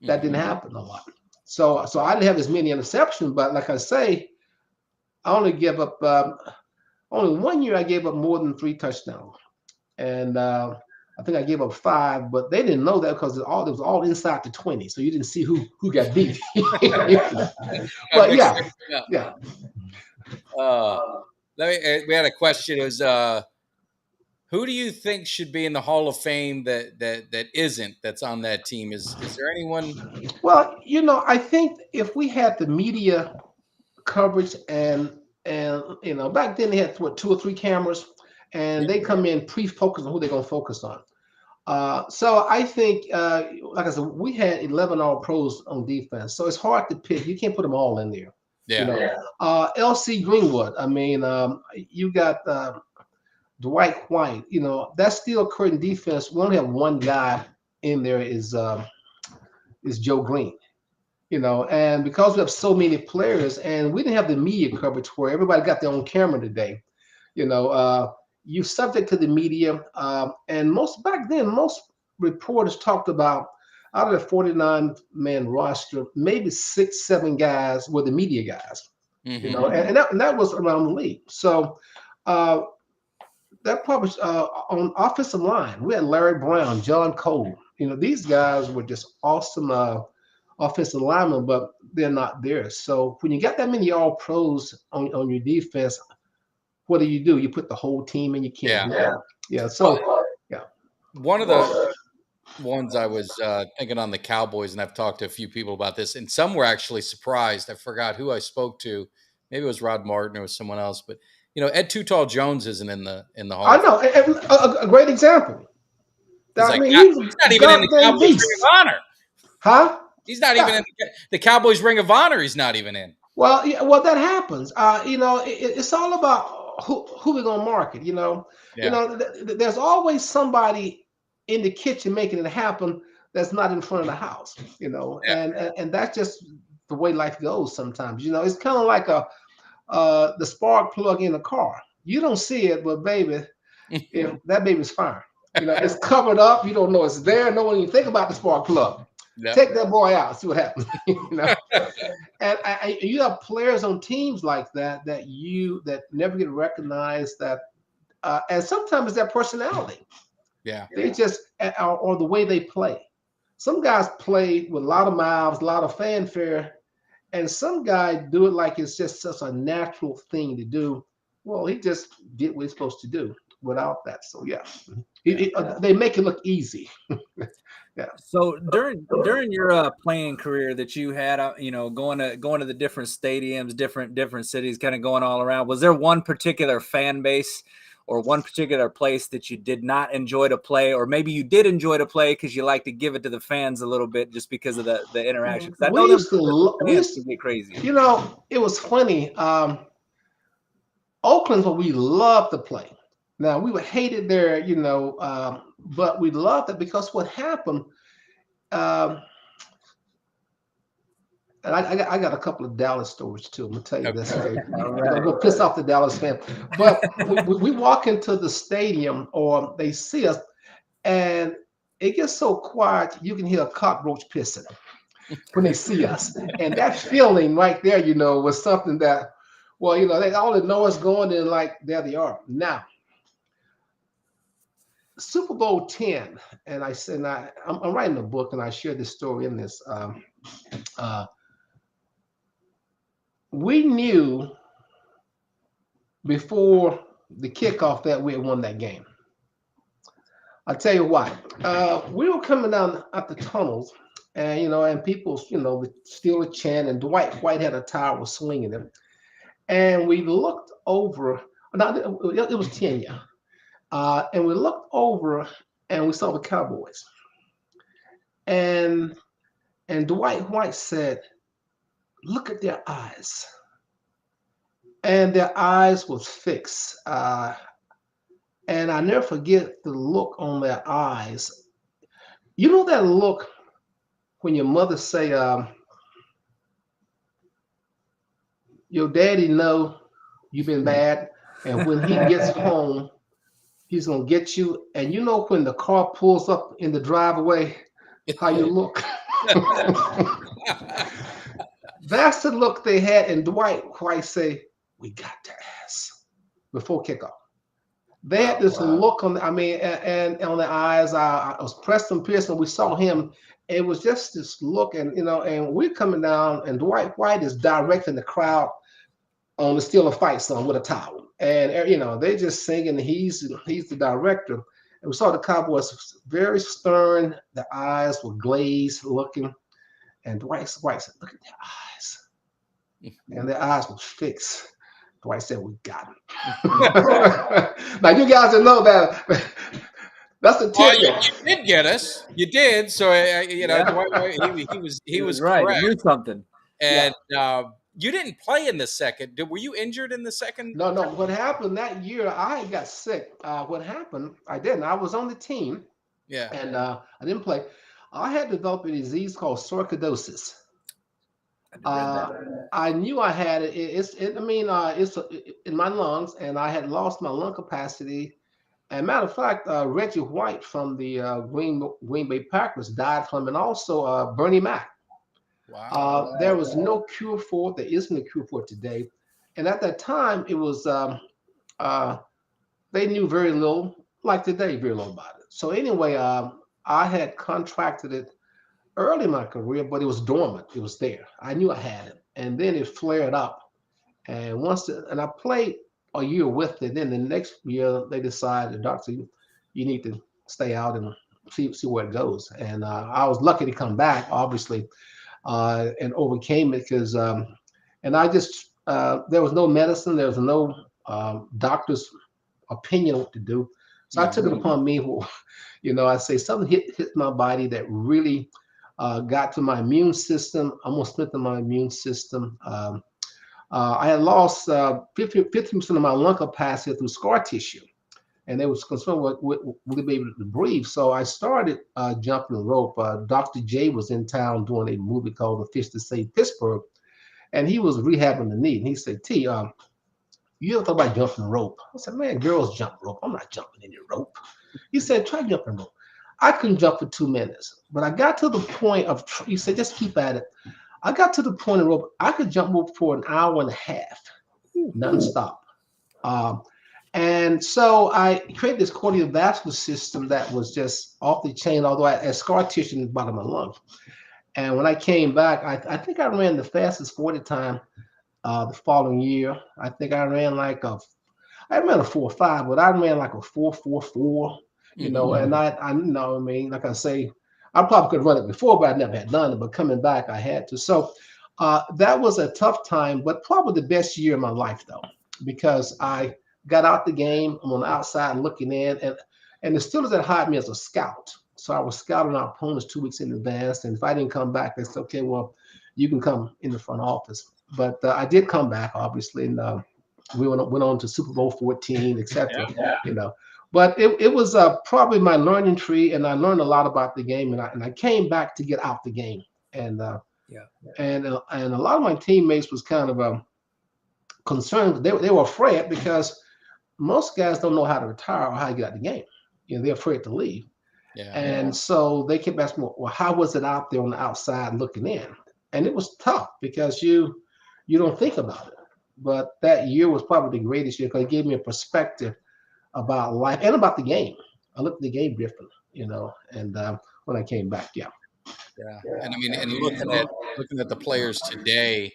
That didn't happen a lot. So I didn't have as many interceptions, but like I say, I only give up only 1 year I gave up more than 3 touchdowns. And I think I gave up 5, but they didn't know that because it was all inside the 20. So you didn't see who got beat. But yeah. We had a question. It was who do you think should be in the Hall of Fame that's on that team? Is there anyone? Well, I think if we had the media coverage and back then they had 2 or 3 cameras, and they come in pre-focused on who they're going to focus on. So I think, like I said, we had 11 All-Pros on defense, so it's hard to pick. You can't put them all in there. LC Greenwood. I mean, you got Dwight White. That Steel Curtain defense. We only have one guy in there is Joe Green. And because we have so many players, and we didn't have the media coverage where everybody got their own camera today, you subject to the media. And back then, most reporters talked about out of the 49-man roster, maybe 6, 7 guys were the media guys, and that was around the league. So that probably on offensive line, we had Larry Brown, John Cole. These guys were just awesome offensive linemen, but they're not there. So when you got that many All-Pros on your defense, what do? You put the whole team in. You can't do that. Yeah. So one of the ones I was thinking on the Cowboys, and I've talked to a few people about this, and some were actually surprised. I forgot who I spoke to. Maybe it was Rod Martin or someone else, but Ed Too Tall Jones isn't in the Hall. I know. A great example. He's not even in the Cowboys Ring of Honor. Huh? He's not even in the Cowboys Ring of Honor. He's not even in. Well, that happens. It's all about who we're gonna market. There's always somebody in the kitchen making it happen that's not in front of the house. And that's just the way life goes sometimes. It's kind of like the spark plug in a car. You don't see it, but baby, that baby's fine. It's covered up. You don't know it's there. No one even think about the spark plug. Yep. Take that boy out, see what happens. And you have players on teams like that never get recognized. And sometimes it's their personality. Yeah, they just or the way they play. Some guys play with a lot of mouths, a lot of fanfare, and some guys do it like it's just such a natural thing to do. Well, he just did what he's supposed to do. without that. So yeah, they make it look easy. Yeah. So during your playing career that you had, going to the different stadiums, different cities, kind of going all around, was there one particular fan base or one particular place that you did not enjoy to play, or maybe you did enjoy to play because you like to give it to the fans a little bit just because of the interaction? Because I know We used to get crazy. You know, it was funny. Oakland's where we loved to play. Now we would hate it there, but we loved it because what happened. And I got a couple of Dallas stories too. I'm gonna tell you this. Okay? I'm gonna piss off the Dallas fan. But we walk into the stadium or they see us, and it gets so quiet you can hear a cockroach pissing when they see us. And that feeling right there, was something that, they all know us going in like there they are. Now, Super Bowl X, and I said, I'm writing a book, and I shared this story in this. We knew before the kickoff that we had won that game. I'll tell you why. We were coming down at the tunnels, and people, still a chant, and Dwight White had a towel swinging him. And we looked over, it was 10, yeah. And we looked over and we saw the Cowboys. And Dwight White said, "Look at their eyes." And their eyes was fixed. And I never forget the look on their eyes. You know that look when your mother say, your daddy know you've been bad, and when he gets home, he's gonna get you. And when the car pulls up in the driveway, how you look. That's the look they had, and Dwight White say, "We got their ass," before kickoff. They had this look on, and on their eyes. I was Preston Pearson. We saw him. It was just this look, and and we're coming down, and Dwight White is directing the crowd on the Steeler fight song with a towel, and they just singing. He's the director, and we saw the Cowboys very stern. The eyes were glazed, looking, and Dwight said, "Look at their eyes," and their eyes were fixed. Dwight said, "We got him." Now you guys don't know that. That's the tip. You did get us. You did. So he was right. correct. He knew something. And you didn't play in the second. Were you injured in the second? No. What happened that year? I got sick. What happened? I didn't. I was on the team. Yeah. And I didn't play. I had developed a disease called sarcoidosis. I knew I had it. It's in my lungs, and I had lost my lung capacity. And matter of fact, Reggie White from the Green Bay Packers died from it, and also Bernie Mac. Wow. There was no cure for it. There isn't a cure for it today. And at that time, it was they knew very little, like today, very little about it. So anyway, I had contracted it early in my career, but it was dormant. It was there. I knew I had it, and then it flared up. And I played a year with it. Then the next year, they decided, the doctor, you need to stay out and see where it goes. And I was lucky to come back, obviously, and overcame it because, and I just there was no medicine, there was no doctor's opinion on what to do. So I took it upon me. I say something hit my body that really got to my immune system, almost strengthened my immune system. I had lost 50% of my lung capacity through scar tissue, and they was concerned would they be able to breathe. So I started jumping rope. Dr. J was in town doing a movie called The Fish to Save Pittsburgh, and he was rehabbing the knee. And he said, "T, you ever thought about jumping rope?" I said, "Man, girls jump rope. I'm not jumping any rope." He said, "Try jumping rope." I couldn't jump for 2 minutes, but I got to the point of, he said, "Just keep at it." I got to the point of rope, I could jump rope for an hour and a half, nonstop. And so I created this cardiovascular system that was just off the chain, although I had scar tissue in the bottom of my lungs. And when I came back, I think I ran the fastest 40 time the following year. I think I ran I ran a 4.5, but I ran like a 4.44, you know, Mhm. and I know, I mean, like I say, I probably could run it before, but I never had done it. But coming back, I had to. So that was a tough time, but probably the best year of my life, though, because I got out the game. I'm on the outside looking in, and the Steelers had hired me as a scout. So I was scouting our opponents 2 weeks in advance, and if I didn't come back, they said, "Okay, well, you can come in the front office." But I did come back, obviously, and we went on to Super Bowl 14, etc. You know, but it was probably my learning tree, and I learned a lot about the game, and I came back to get out the game, and Yeah. and a lot of my teammates was kind of concerned. They were afraid because most guys don't know how to retire or how to get out the game. You know, they're afraid to leave. Yeah. And so they kept asking me, well, how was it out there on the outside looking in? And it was tough because you don't think about it. But that year was probably the greatest year because it gave me a perspective about life and about the game. I looked at the game differently, you know, and when I came back, yeah. Yeah. And I mean, and looking at the players today,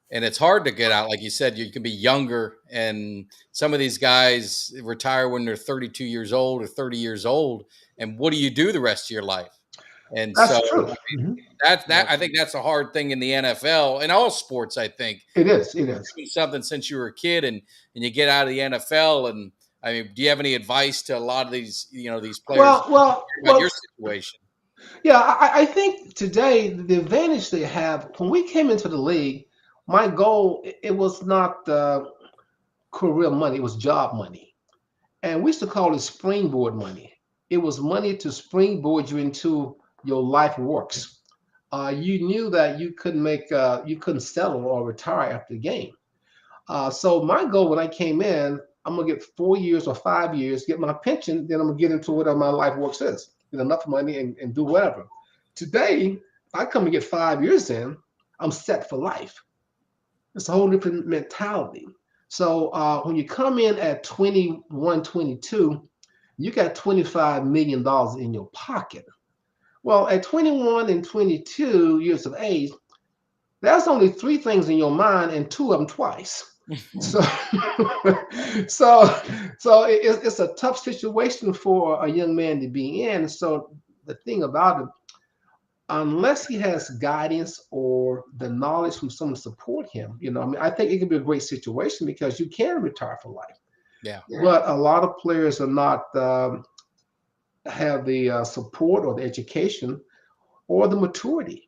and it's hard to get out. Like you said, you can be younger, and some of these guys retire when they're 32 years old or 30 years old. And what do you do the rest of your life? And so That's true. I think that's a hard thing in the NFL and all sports. I think It is. It is. doing something since you were a kid, and you get out of the NFL. And I mean, do you have any advice to a lot of these these players about your situation? Yeah, I think today the advantage they have when we came into the league, my goal it was not career money; it was job money, and we used to call it springboard money. It was money to springboard you into your life works. You knew that you couldn't settle or retire after the game. So my goal when I came in, I'm gonna get 4 years or 5 years, get my pension, then I'm gonna get into whatever my life works is, get enough money and do whatever. Today, I come and get 5 years in, I'm set for life. It's a whole different mentality. So when you come in at 21, 22, you got $25 million in your pocket. Well, at 21 and 22 years of age, there's only three things in your mind and two of them twice. So, it's a tough situation for a young man to be in. So the thing about it, unless he has guidance or the knowledge from someone to support him, I mean, I think it can be a great situation because you can retire for life. Yeah. But a lot of players are not have the support or the education or the maturity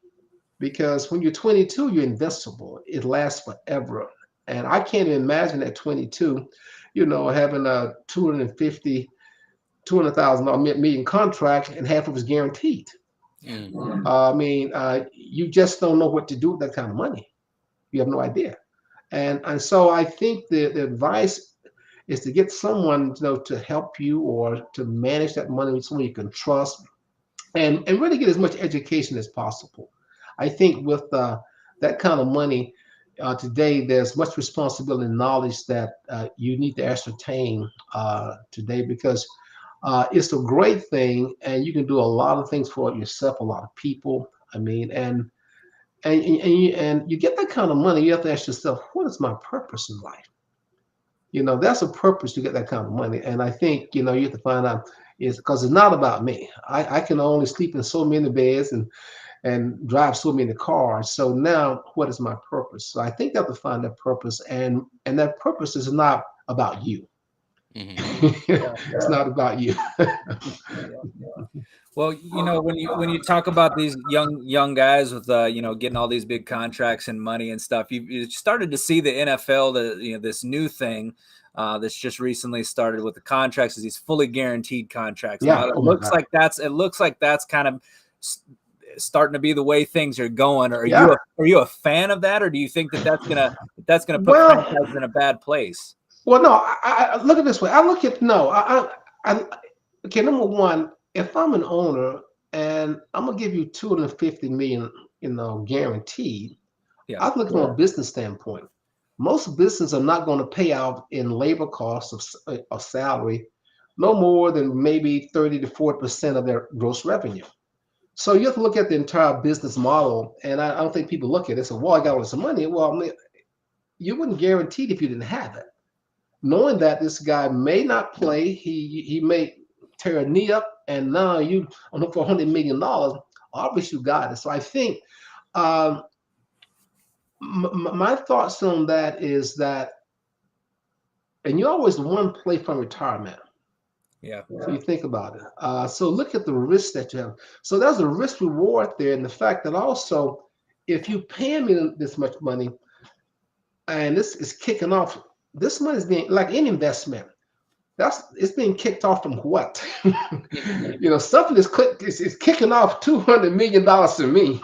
because when you're 22, you're invincible. It lasts forever. And I can't imagine at 22, having a $200,000 million contract and half of it's guaranteed. I mean, you just don't know what to do with that kind of money. You have no idea. And so I think the advice is to get someone to help you or to manage that money with someone you can trust and really get as much education as possible. I think with that kind of money today, there's much responsibility and knowledge that you need to ascertain today because it's a great thing and you can do a lot of things for yourself, a lot of people. I mean, and you get that kind of money, you have to ask yourself, what is my purpose in life? That's a purpose to get that kind of money. And I think, you have to find out is because it's not about me. I can only sleep in so many beds and drive so many cars. So now what is my purpose? So I think you have to find that purpose and that purpose is not about you. It's not about you. Well, when you talk about these young guys with getting all these big contracts and money and stuff, you started to see the NFL this new thing that's just recently started with the contracts is these fully guaranteed contracts. Yeah, now, it looks like that's kind of starting to be the way things are going. Are you a fan of that, or do you think that's gonna put franchises in a bad place? Well, no, I look at it this way. Okay, number one, if I'm an owner and I'm gonna give you $250 million, guaranteed, I look from a business standpoint. Most businesses are not going to pay out in labor costs of salary no more than maybe 30 to 40% of their gross revenue. So you have to look at the entire business model, and I don't think people look at it and say, "Well, I got all this money." Well, I mean, you wouldn't guarantee it if you didn't have it. knowing that this guy may not play, he may tear a knee up, and now you on for $100 million. Obviously, you got it. So I think my thoughts on that is that, and you always one play from retirement. Yeah. So you think about it. So look at the risk that you have. So there's a risk reward there, and the fact that also, if you pay me this much money, and this is kicking off, this money is being like any investment. It's being kicked off from what? Something is kicking off $200 million to me.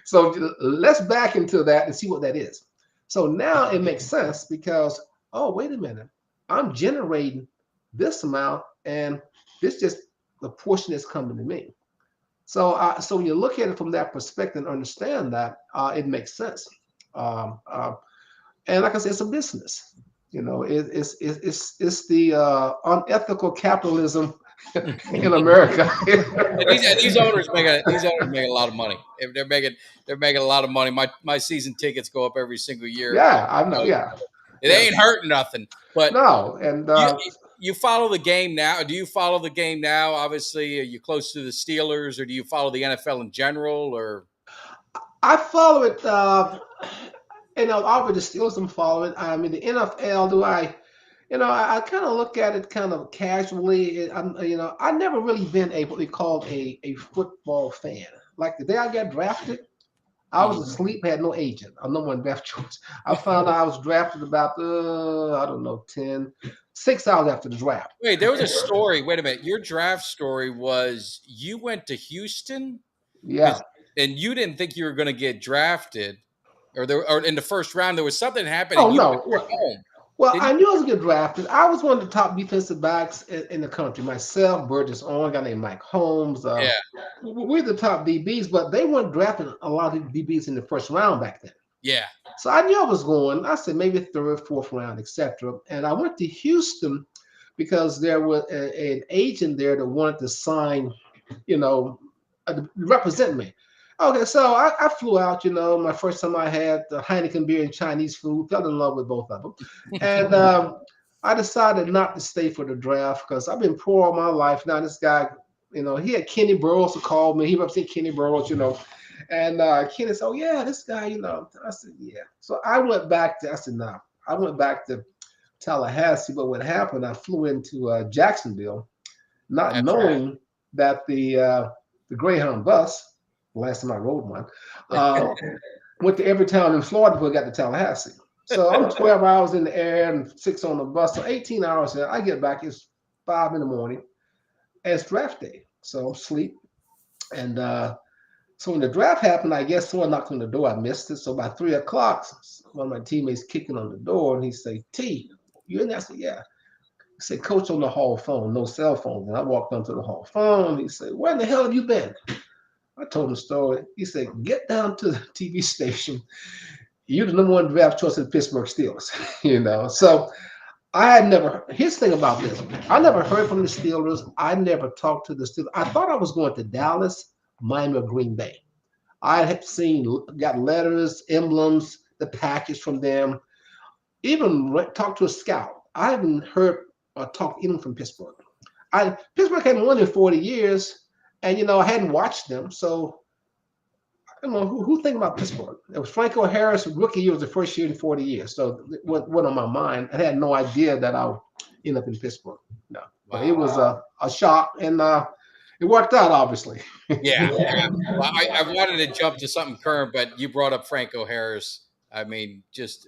So let's back into that and see what that is. So now it makes sense because, oh, wait a minute, I'm generating this amount, and this just the portion that's coming to me. So when you look at it from that perspective and understand that, it makes sense. And like I said, it's a business. It's the unethical capitalism in America. and these owners make a lot of money. They're making a lot of money. My season tickets go up every single year. Yeah, I know. Yeah, it ain't hurting nothing. But no, and you follow the game now. Do you follow the game now? Obviously, are you close to the Steelers, or do you follow the NFL in general? Or I follow it. Obviously the Steelers I'm following. I mean, the NFL, do I? I kind of look at it kind of casually. I never really been what we call a football fan. Like the day I got drafted, I was asleep, had no agent, no one draft choice. I found out I was drafted about 6 hours after the draft. Wait, there was a story. Wait a minute. Your draft story was you went to Houston? Yeah. And you didn't think you were going to get drafted, or in the first round there was something happening. Oh no! Well, I knew I was going to get drafted. I was one of the top defensive backs in the country. Myself, Burgess Owen, a guy named Mike Holmes. We're the top DBs, but they weren't drafting a lot of DBs in the first round back then. Yeah. So I knew I was going. I said maybe third, fourth round, etc. And I went to Houston because there was an agent there that wanted to sign, represent me. Okay, so I flew out, my first time I had the Heineken beer and Chinese food, fell in love with both of them. And I decided not to stay for the draft because I've been poor all my life. Now this guy, he had Kenny Burroughs who called me. He represented Kenny Burroughs, And Kenny said, oh, yeah, this guy, I said, yeah. So I went back to Tallahassee, but what happened, I flew into Jacksonville, not knowing that the Greyhound bus, last time I rode one, went to every town in Florida before I got to Tallahassee. So I'm 12 hours in the air and 6 on the bus, so 18 hours there. I get back, it's 5 in the morning, and it's draft day. So I'm asleep. And so when the draft happened, I guess someone knocked on the door. I missed it. So by 3 o'clock, one of my teammates kicking on the door, and he said, T, you in there? I said, yeah. He said, Coach on the hall phone, no cell phone. And I walked onto the hall phone. He said, where in the hell have you been? I told him the story. He said, get down to the TV station. You're the number 1 draft choice of the Pittsburgh Steelers, So I had never, here's the thing about this. I never heard from the Steelers. I never talked to the Steelers. I thought I was going to Dallas, Miami, or Green Bay. I had got letters, emblems, the package from them. Even talked to a scout. I haven't heard or talked even from Pittsburgh. Pittsburgh hadn't won in 40 years. And, I hadn't watched them. So, who think about Pittsburgh? It was Franco Harris' rookie year was the first year in 40 years. So it went on my mind. I had no idea that I would end up in Pittsburgh. No. Wow. But it was a shock. And it worked out, obviously. Yeah. Well, I wanted to jump to something current, but you brought up Franco Harris. I mean, just,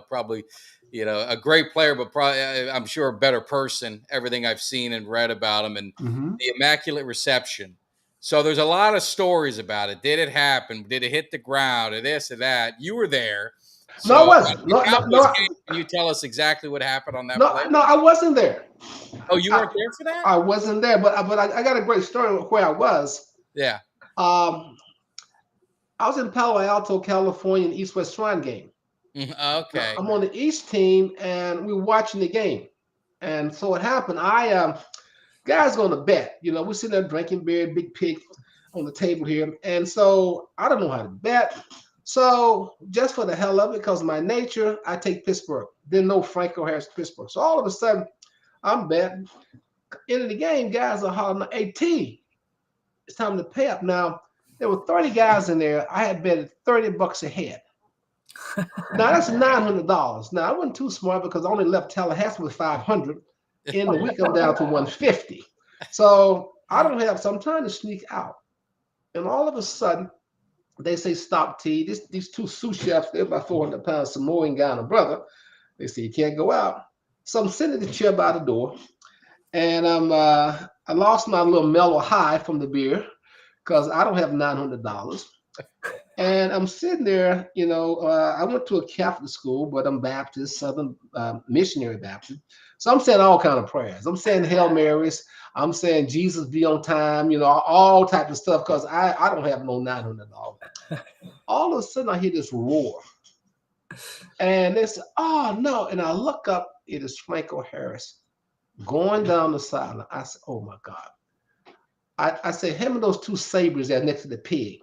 probably, a great player, but probably, I'm sure, a better person, everything I've seen and read about him, and the immaculate reception. So there's a lot of stories about it. Did it happen? Did it hit the ground? Or this or that? You were there. So, no, I wasn't. No, can you tell us exactly what happened on that play? No, I wasn't there. Oh, you weren't there for that? I wasn't there, but I got a great story of where I was. Yeah. I was in Palo Alto, California, in East-West Shrine game. Okay. I'm on the East team, and we were watching the game. And so what happened, guys going to bet. We're sitting there drinking beer, big pig on the table here. And so I don't know how to bet. So just for the hell of it, because of my nature, I take Pittsburgh. Didn't know Franco Harris Pittsburgh. So all of a sudden, I'm betting. End of the game, guys are hollering, "Hey, T, it's time to pay up." Now, there were 30 guys in there. I had betted $30 a head. Now, that's $900. Now, I wasn't too smart because I only left Tallahassee with 500. In the week, I'm down to 150. So I don't have, so I'm trying to sneak out. And all of a sudden, they say, "Stop, T." These two sous chefs, they're about 400 pounds, Samoan guy and a brother. They say, "You can't go out." So I'm sitting in the chair by the door, and I lost my little mellow high from the beer because I don't have $900. And I'm sitting there, I went to a Catholic school, but I'm Baptist, Southern Missionary Baptist. So I'm saying all kind of prayers. I'm saying Hail Marys. I'm saying Jesus be on time, all type of stuff because I don't have no $900. All of a sudden, I hear this roar. And they say, "Oh, no." And I look up, it is Franco Harris going down the side. I said, "Oh, my God." I say, "Hand me those two sabers there next to the pig."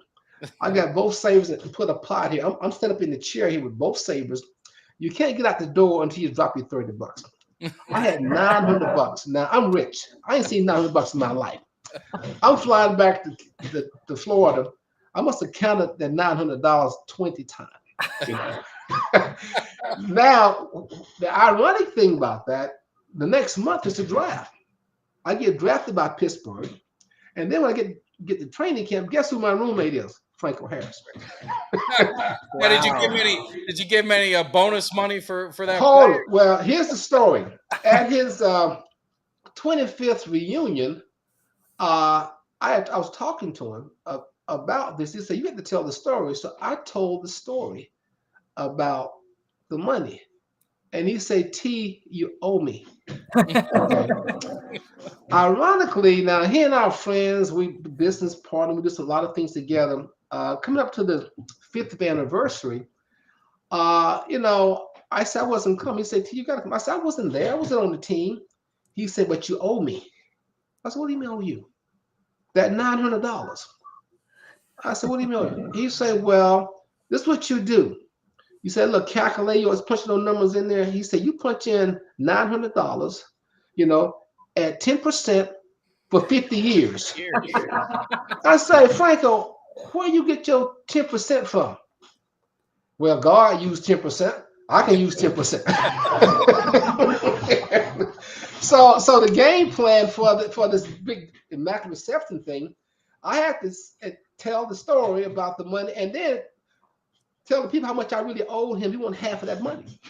I got both sabers and put a pot here. I'm standing up in the chair here with both sabers. You can't get out the door until you drop your $30. I had $900. Now, I'm rich. I ain't seen $900 in my life. I'm flying back to Florida. I must have counted that $900 20 times. Now, the ironic thing about that, the next month is the draft. I get drafted by Pittsburgh. And then when I get to training camp, guess who my roommate is? Franco Harris. Now, did you give him any bonus money for that? Well, here's the story. At his 25th reunion, I was talking to him about this. He said, "You have to tell the story." So I told the story about the money. And he said, "T, you owe me." Okay. Ironically, now he and our friends, we business partner, we did a lot of things together. Coming up to the 5th anniversary, I said I wasn't coming. He said, "T, you gotta come." I said, "I wasn't there. I wasn't on the team." He said, "But you owe me." I said, "What do you mean owe you?" "That $900. I said, "What do you mean owe you?" He said, "Well, this is what you do." He said, "Look, calculate, you always punching those numbers in there." He said, "You punch in $900, at 10% for 50 years. I say, "Franco, where you get your 10% from?" "Well, God used 10%. I can use 10%. So the game plan for this big immaculate reception thing, I had to tell the story about the money and then tell the people how much I really owed him. He wanted half of that money.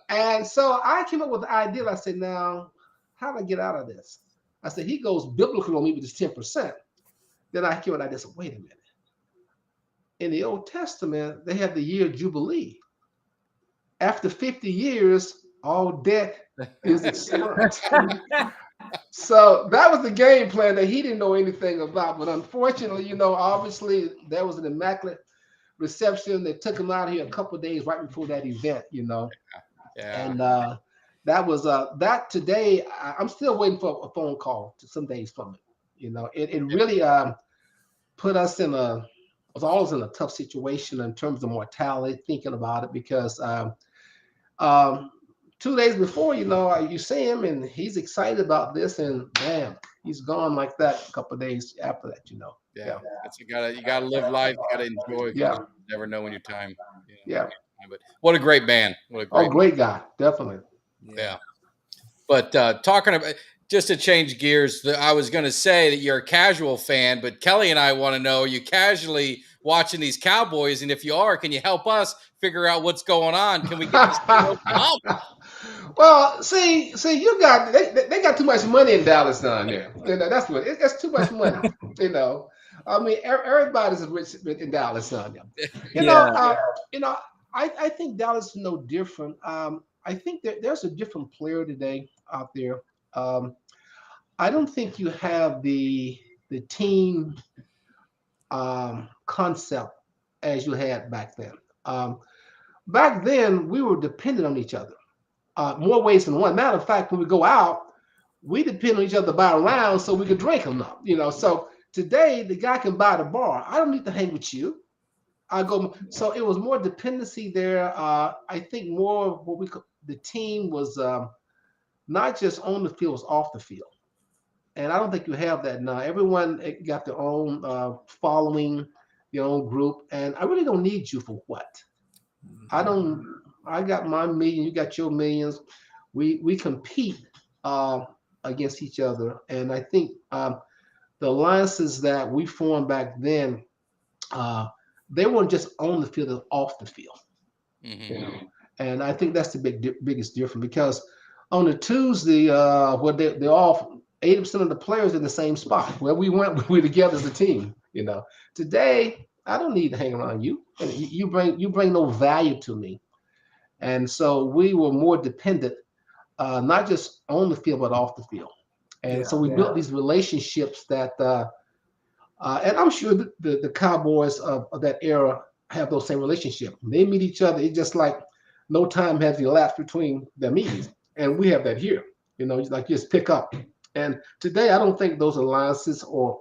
And so I came up with the idea. I said, "Now, how do I get out of this?" I said, "He goes biblical on me with his 10%. Then I came up with the idea. I said, "Wait a minute. In the Old Testament, they have the year Jubilee. After 50 years, all debt is expunged." So that was the game plan that he didn't know anything about. But unfortunately, obviously there was an immaculate reception. They took him out here a couple of days right before that event, Yeah. And that was that today. I'm still waiting for a phone call to some days from it. It really put us was always in a tough situation in terms of mortality, thinking about it, because 2 days before, you see him and he's excited about this, and bam, he's gone like that a couple of days after that, Yeah. You gotta live life, you gotta enjoy. Yeah. You never know when your time. Yeah. But what a great man. Great guy. Definitely. Yeah. But talking about, just to change gears, I was going to say that you're a casual fan, but Kelly and I want to know, are you casually watching these Cowboys? And if you are, can you help us figure out what's going on? Can we get this thing open up? Well, see, you got they got too much money in Dallas down there. That's what it's too much money. I mean, everybody's rich in Dallas down there. I think Dallas is no different. I think that there's a different player today out there. I don't think you have the team concept as you had back then. Back then, we were dependent on each other. More ways than one. Matter of fact, when we go out, we depend on each other by a round so we could drink enough. So today, the guy can buy the bar. I don't need to hang with you. I go. So it was more dependency there. I think more what the team was not just on the field, was off the field. And I don't think you have that now. Everyone got their own following, their own group, and I really don't need you for what. I don't. I got my million. You got your millions. We compete uh, against each other, and I think the alliances that we formed back then, uh, they weren't just on the field, they were off the field. You know, and I think that's the biggest difference because on the Tuesday, where they're all 80% of the players in the same spot where we went, we together as a team. You know, today I don't need to hang around you. And you bring no value to me, and so we were more dependent, not just on the field but off the field. And so we built these relationships that, and I'm sure the Cowboys of that era have those same relationships. They meet each other. It's just like no time has elapsed between their meetings, and we have that here. You know, like just pick up. And today, I don't think those alliances or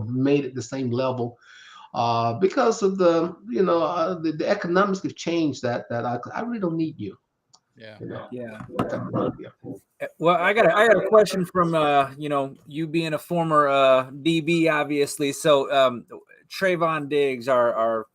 made at the same level because of the economics have changed. That I really don't need you. Yeah. You know? Yeah. Yeah. Well, I got a question from you being a former DB, obviously. So Trayvon Diggs, our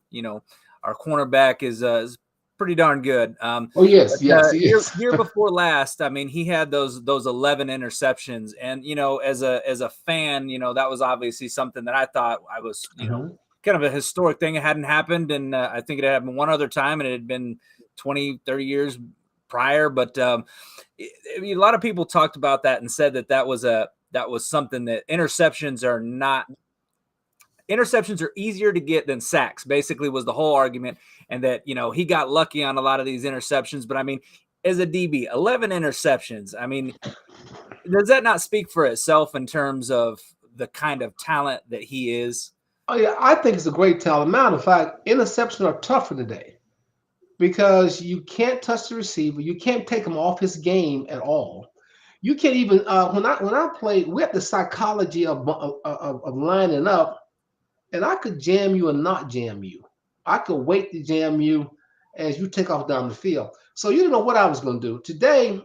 cornerback is pretty darn good. Oh yes, yes, he is. Year before last, I mean, he had those 11 interceptions, and as a fan, that was obviously something that I thought I was kind of a historic thing. It hadn't happened, and I think it had happened one other time, and it had been 20, 30 years prior. But a lot of people talked about that and said that was something that interceptions are easier to get than sacks, basically was the whole argument. And that, he got lucky on a lot of these interceptions. But I mean, as a DB, 11 interceptions, I mean, does that not speak for itself in terms of the kind of talent that he is? Oh yeah, I think it's a great talent. Matter of fact, interceptions are tougher today because you can't touch the receiver. You can't take him off his game at all. You can't even when I played, we had the psychology of lining up. And I could jam you or not jam you. I could wait to jam you as you take off down the field. So you didn't know what I was going to do. Today,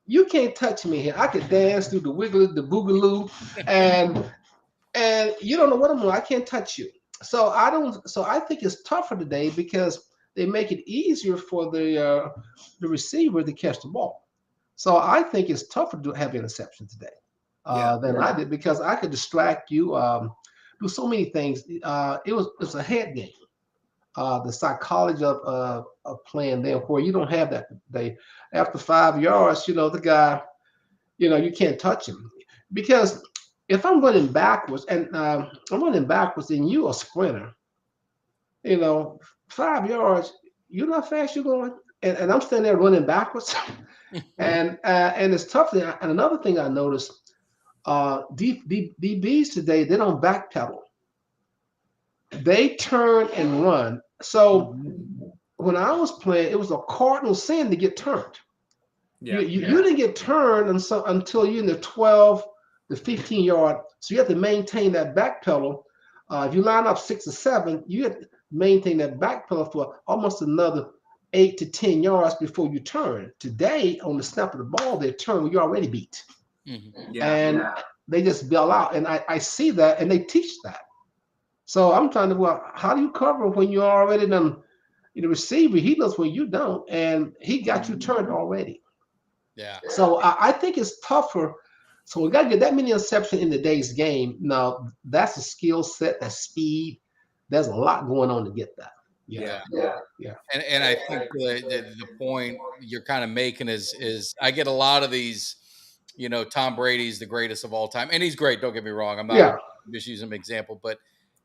you can't touch me here. I could dance through the wiggly, the boogaloo, and you don't know what I'm doing. I can't touch you. So I think it's tougher today because they make it easier for the receiver to catch the ball. So I think it's tougher to have interception today than I did because I could distract you. Do so many things. It was a head game. The psychology of playing there, where you don't have that today. After 5 yards, the guy, you can't touch him because if I'm running backwards and I'm running backwards and you're a sprinter, 5 yards, you're not fast. You're going, and I'm standing there running backwards, and it's tough. And another thing I noticed. DBs today, they don't backpedal. They turn and run. So when I was playing, it was a cardinal sin to get turned. You didn't get turned until you're in the 12, the 15-yard. So you have to maintain that backpedal. If you line up 6 or 7, you have to maintain that backpedal for almost another 8 to 10 yards before you turn. Today, on the snap of the ball, they turn when you're already beat. And they just bail out. And I see that, and they teach that. So I'm trying to, how do you cover when you're already done? The receiver, he knows when you don't, and he got you turned already. Yeah. So I think it's tougher. So we got to get that many interceptions in today's game. Now, that's a skill set, that's speed. There's a lot going on to get that. Yeah. And I think the point you're kind of making is I get a lot of these. Tom Brady's the greatest of all time, and he's great. Don't get me wrong. I'm not just using him as an example, but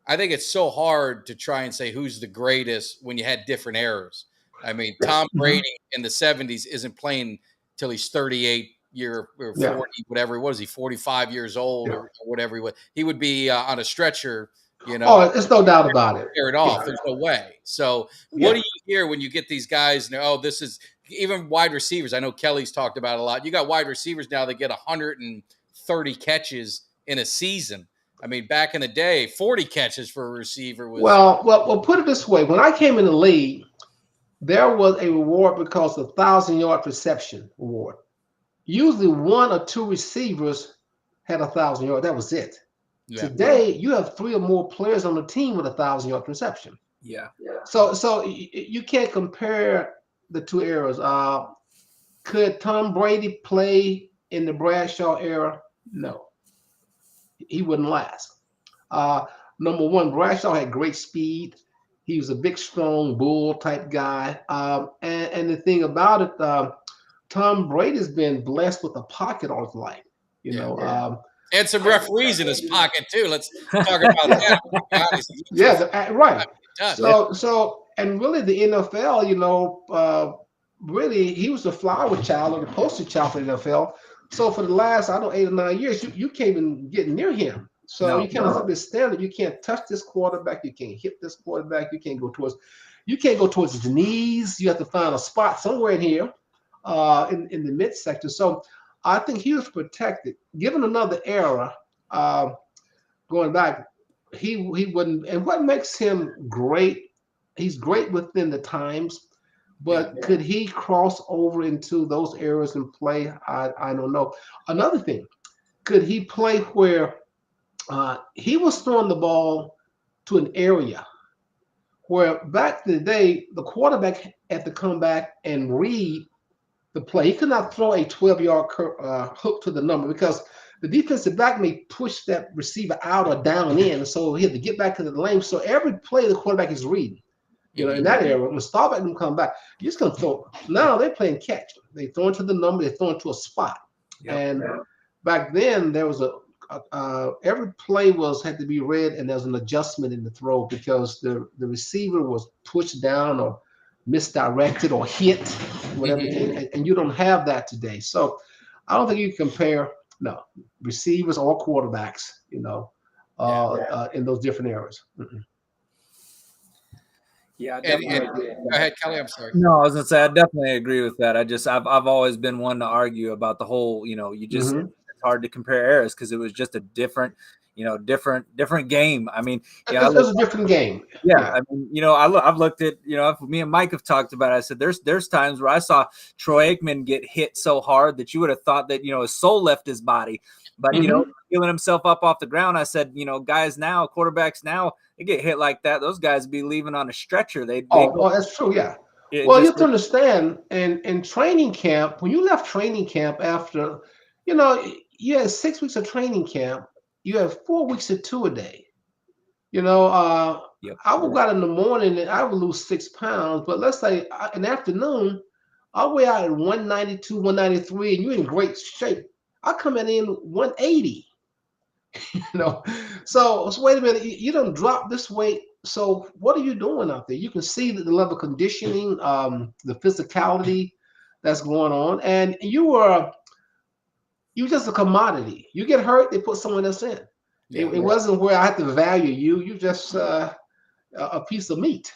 I think it's so hard to try and say who's the greatest when you had different eras. I mean, Tom Brady in the 70s isn't playing till he's 38 or 40, whatever. What is he, 45 years old or whatever he was? He would be on a stretcher. Oh, there's no doubt about it. Tear it off. There's no way. So what do you hear when you get these guys? This is even wide receivers. I know Kelly's talked about it a lot. You got wide receivers now that get 130 catches in a season. I mean, back in the day, 40 catches for a receiver was. Well, put it this way: when I came in the league, there was a reward because of 1,000-yard reception award. Usually, one or two receivers had 1,000 yards. That was it. Yeah. Today, you have 3 or more players on the team with 1,000-yard reception. Yeah. So you can't compare the two eras. Could Tom Brady play in the Bradshaw era? No, he wouldn't last. Number one, Bradshaw had great speed. He was a big, strong bull type guy. And the thing about it, Tom Brady's been blessed with a pocket all his life. You know. And some referees in his pocket too. Let's talk about that. Right. So, and really the NFL, you know, really he was the flower child or the poster child for the NFL. So for the last, 8 or 9 years, you can't even get near him. So you can't set this standard. You can't touch this quarterback. You can't hit this quarterback. You can't go towards his knees. You have to find a spot somewhere in here, in the midsection. So I think he was protected. Given another era, going back, he wouldn't. And what makes him great? He's great within the times, but could he cross over into those eras and play? I don't know. Another thing, could he play where he was throwing the ball to an area where back in the day the quarterback had to come back and read the play. He could not throw a 12-yard hook to the number because the defensive back may push that receiver out or down in, so he had to get back to the lane. So every play the quarterback is reading. You know, in that era, when Staubach didn't come back, you're just gonna throw. Now they're playing catch. They throw into the number. They throw into a spot. And back then there was every play had to be read, and there was an adjustment in the throw because the receiver was pushed down or misdirected or hit, whatever, and you don't have that today. So I don't think you can compare receivers or quarterbacks, you know, in those different eras. Yeah, go ahead, Kelly. I'm sorry. No, I was gonna say I definitely agree with that. I've always been one to argue about the whole, you know, it's hard to compare eras because it was just a different game. I mean, it was a different game. Yeah, I mean, you know, I've looked at, you know, me and Mike have talked about it. I said there's times where I saw Troy Aikman get hit so hard that you would have thought that, you know, his soul left his body, but you know, healing himself up off the ground. I said, you know, quarterbacks now, they get hit like that, those guys be leaving on a stretcher. That's true. Yeah. Well, you have to understand, in training camp, when you left training camp after, you know, you had 6 weeks of training camp, you have 4 weeks of two-a-day. You know, I would go out in the morning and I would lose 6 pounds, but let's say in the afternoon, I'll weigh out at 192, 193, and you're in great shape. I come in 180. You know, so wait a minute, you don't drop this weight. So what are you doing out there? You can see the level of conditioning, the physicality that's going on, and you're just a commodity. You get hurt, they put someone else in. It wasn't where I had to value you. You just a piece of meat.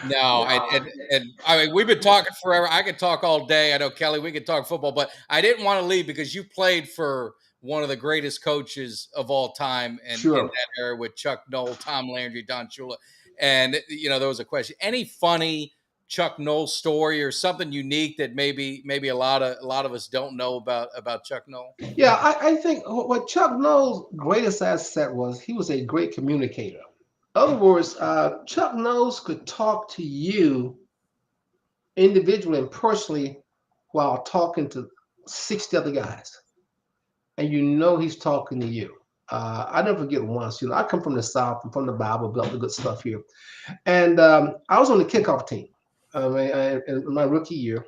No, and I mean, we've been talking forever. I could talk all day. I know, Kelly, we could talk football, but I didn't want to leave because you played for one of the greatest coaches of all time and in that era with Chuck Noll, Tom Landry, Don Shula. And, you know, there was a question. Any funny Chuck Noll story or something unique that maybe a lot of us don't know about Chuck Noll? Yeah, I think what Chuck Noll's greatest asset was he was a great communicator. In other words, Chuck Noll could talk to you individually and personally while talking to 60 other guys. And you know he's talking to you. I never forget once, you know, I come from the South, I'm from the Bible Belt, the good stuff here. And I was on the kickoff team in my rookie year.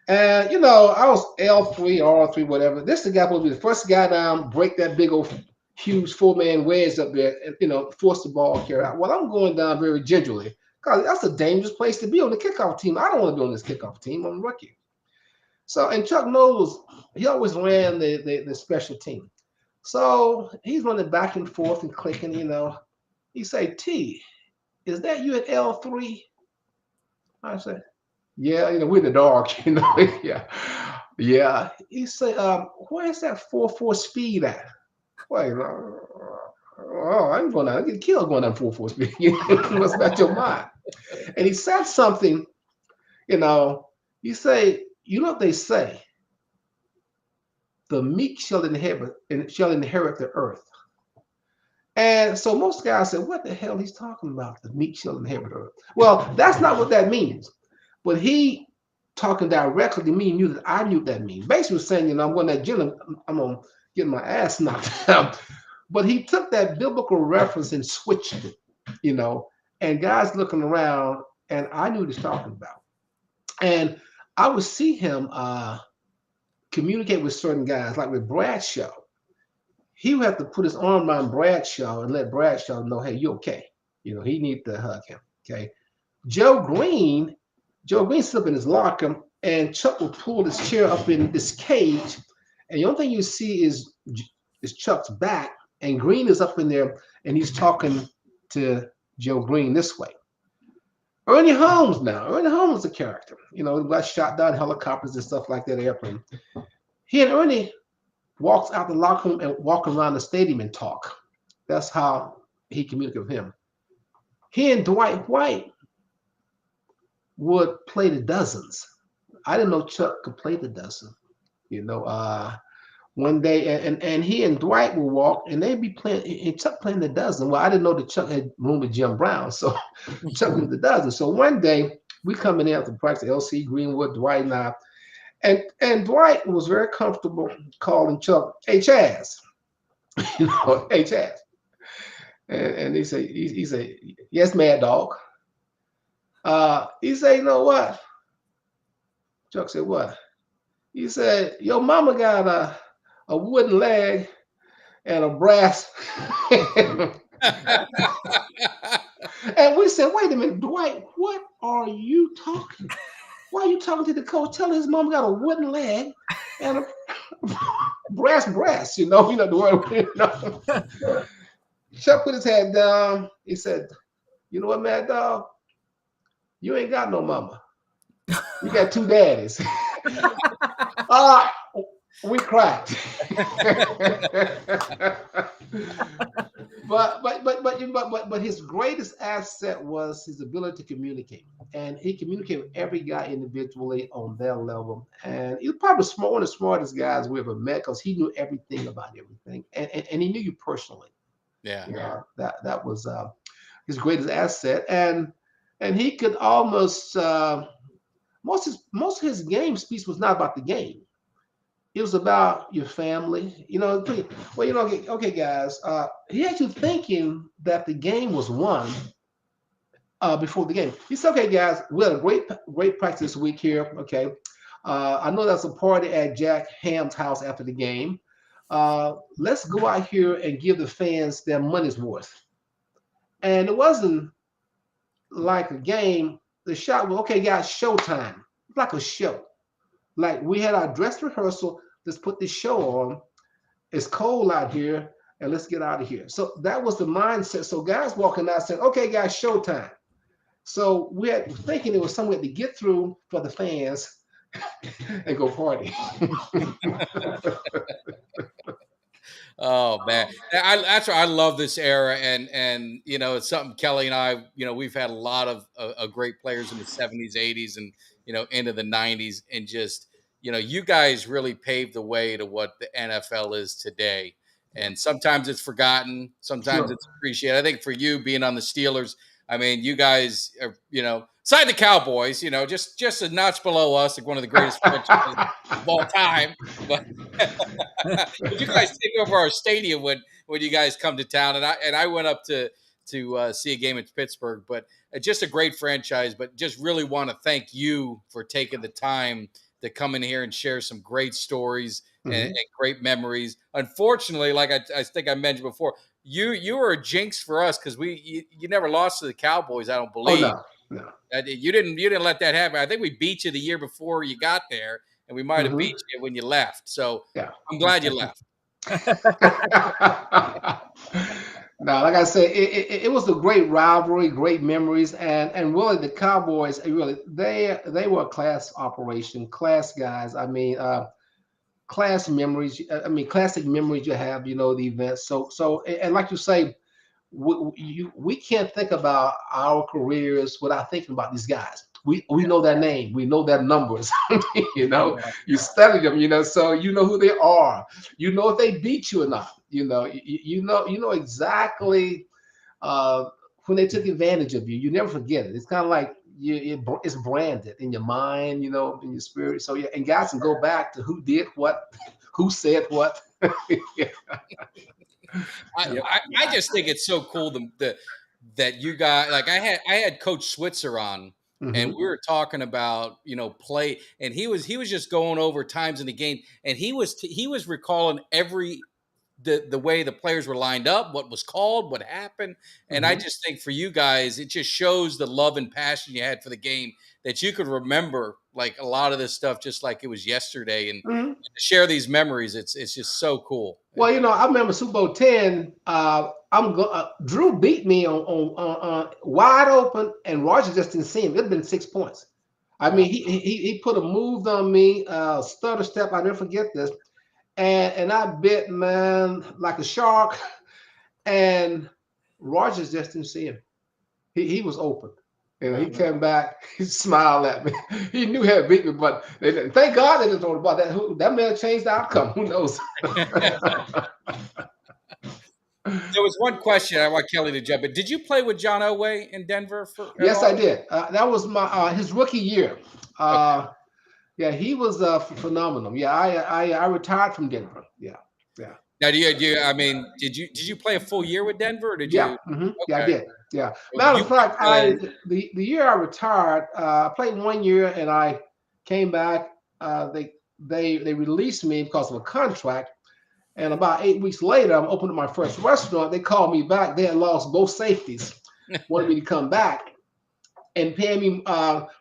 And, you know, I was L3, R3, whatever. This is the guy supposed to be the first guy down, break that big old huge 4-man wedge up there and, you know, force the ball carry out. Well, I'm going down very gingerly because that's a dangerous place to be on the kickoff team. I don't want to be on this kickoff team. I'm a rookie. So, and Chuck Noll he always ran the special team. So he's running back and forth and clicking, you know. He said, T, is that you at L3? I said, yeah, you know, we're in the dark, you know. Yeah. He said, where's that 4.4 speed at? Wait, oh, I'm going to get killed going down full force speed. What's about your mind? And he said something, he say, what they say? The meek shall inherit the earth. And so most guys said, what the hell he's talking about? The meek shall inherit the earth. Well, that's not what that means. But he talking directly to me knew that I knew what that means. Basically was saying, I'm going to that gym, I'm going to get my ass knocked out. But he took that biblical reference and switched it, and guys looking around, and I knew what he was talking about. And I would see him communicate with certain guys, like with Bradshaw. He would have to put his arm around Bradshaw and let Bradshaw know, hey, you okay? He needed to hug him, okay? Joe Green slipped up in his locker, and Chuck would pull his chair up in this cage, and the only thing you see is Chuck's back, and Green is up in there, and he's talking to Joe Green this way. Ernie Holmes now. Ernie Holmes is a character. He got shot down in helicopters and stuff like that, airplane. He and Ernie walks out the locker room and walk around the stadium and talk. That's how he communicated with him. He and Dwight White would play the dozens. I didn't know Chuck could play the dozen. One day, and he and Dwight would walk, and they'd be playing, and Chuck playing the dozen. Well, I didn't know that Chuck had room with Jim Brown, so Chuck was the dozen. So one day, we coming in after practice, LC Greenwood, Dwight, and I, and Dwight was very comfortable calling Chuck, hey, Chaz, hey, Chaz. And he said, yes, Mad Dog. He said, you know what? Chuck said, what? He said, your mama got a wooden leg and a brass. And we said, wait a minute, Dwight, what are you talking? Why are you talking to the coach? Tell his mom got a wooden leg and a brass, the word. Chuck put his head down. He said, you know what, Mad Dog? You ain't got no mama. You got two daddies. We cracked. but his greatest asset was his ability to communicate, and he communicated with every guy individually on their level. And he was probably one of the smartest guys we ever met because he knew everything about everything, and he knew you personally. Yeah, that was his greatest asset, and he could almost most of his game speech was not about the game. It was about your family, okay, guys. He had you thinking that the game was won before the game. He said, okay, guys, we had a great practice this week here. Okay. I know that's a party at Jack Ham's house after the game. Let's go out here and give the fans their money's worth. And it wasn't like a game. The shot was, okay, guys, showtime. Like a show. Like we had our dress rehearsal. Let's put this show on. It's cold out here, and let's get out of here. So that was the mindset. So guys walking out saying, okay, guys, showtime. So we had thinking it was somewhere to get through for the fans and go party. Oh man, that's why I love this era, and it's something Kelly and I, we've had a lot of great players in the 70s, 80s, and into the 90s, and just you guys really paved the way to what the NFL is today. And sometimes it's forgotten, sometimes it's appreciated. I think for you being on the Steelers, I mean, you guys are, aside the Cowboys, just a notch below us, like one of the greatest franchises of all time. But you guys take over our stadium when you guys come to town, and I went up to see a game at Pittsburgh. But just a great franchise. But just really want to thank you for taking the time to come in here and share some great stories and great memories. Unfortunately, like I think I mentioned before, you were a jinx for us because you never lost to the Cowboys. I don't believe. Oh, no. You didn't let that happen. I think we beat you the year before you got there, and we might have beat you when you left. So yeah. I'm glad you left. No, like I said, it was a great rivalry, great memories, and really the Cowboys, they were a class operation, class guys. I mean, classic memories you have, you know, the events. And like you say, we can't think about our careers without thinking about these guys. We know their name, we know their numbers. You know, you study them, you know, so you know who they are. You know if they beat you or not. You know, you know exactly when they took advantage of you. You never forget it. It's kind of like it's branded in your mind, you know, in your spirit. So yeah, and guys can go back to who did what, who said what. Yeah. I just think it's so cool that you guys, like I had Coach Switzer on, and we were talking about, you know, play, and he was just going over times in the game, and he was recalling the way the players were lined up, what was called, what happened. And I just think for you guys, it just shows the love and passion you had for the game, that you could remember like a lot of this stuff just like it was yesterday, and to share these memories. It's just so cool. Well, you know, I remember Super Bowl X. Drew beat me on wide open, and Roger just didn't see him. It'd been 6 points. I mean, he put a move on me, stutter step. I never forget this. And I bit, man, like a shark. And Rogers just didn't see him. He was open. You know, he came back, he smiled at me. He knew he had beat me, but thank God they didn't throw the ball. That may have changed the outcome. Who knows? There was one question I want Kelly to jump in. Did you play with John Elway in Denver? Yes, I did. That was my his rookie year. Yeah, he was phenomenal. Yeah, I retired from Denver. Yeah. Now, did you play a full year with Denver? Or did you? Okay. Yeah, I did. Yeah. Matter of fact, the year I retired, I played 1 year and I came back. They released me because of a contract. And about 8 weeks later, I'm opening my first restaurant. They called me back. They had lost both safeties, wanted me to come back and pay me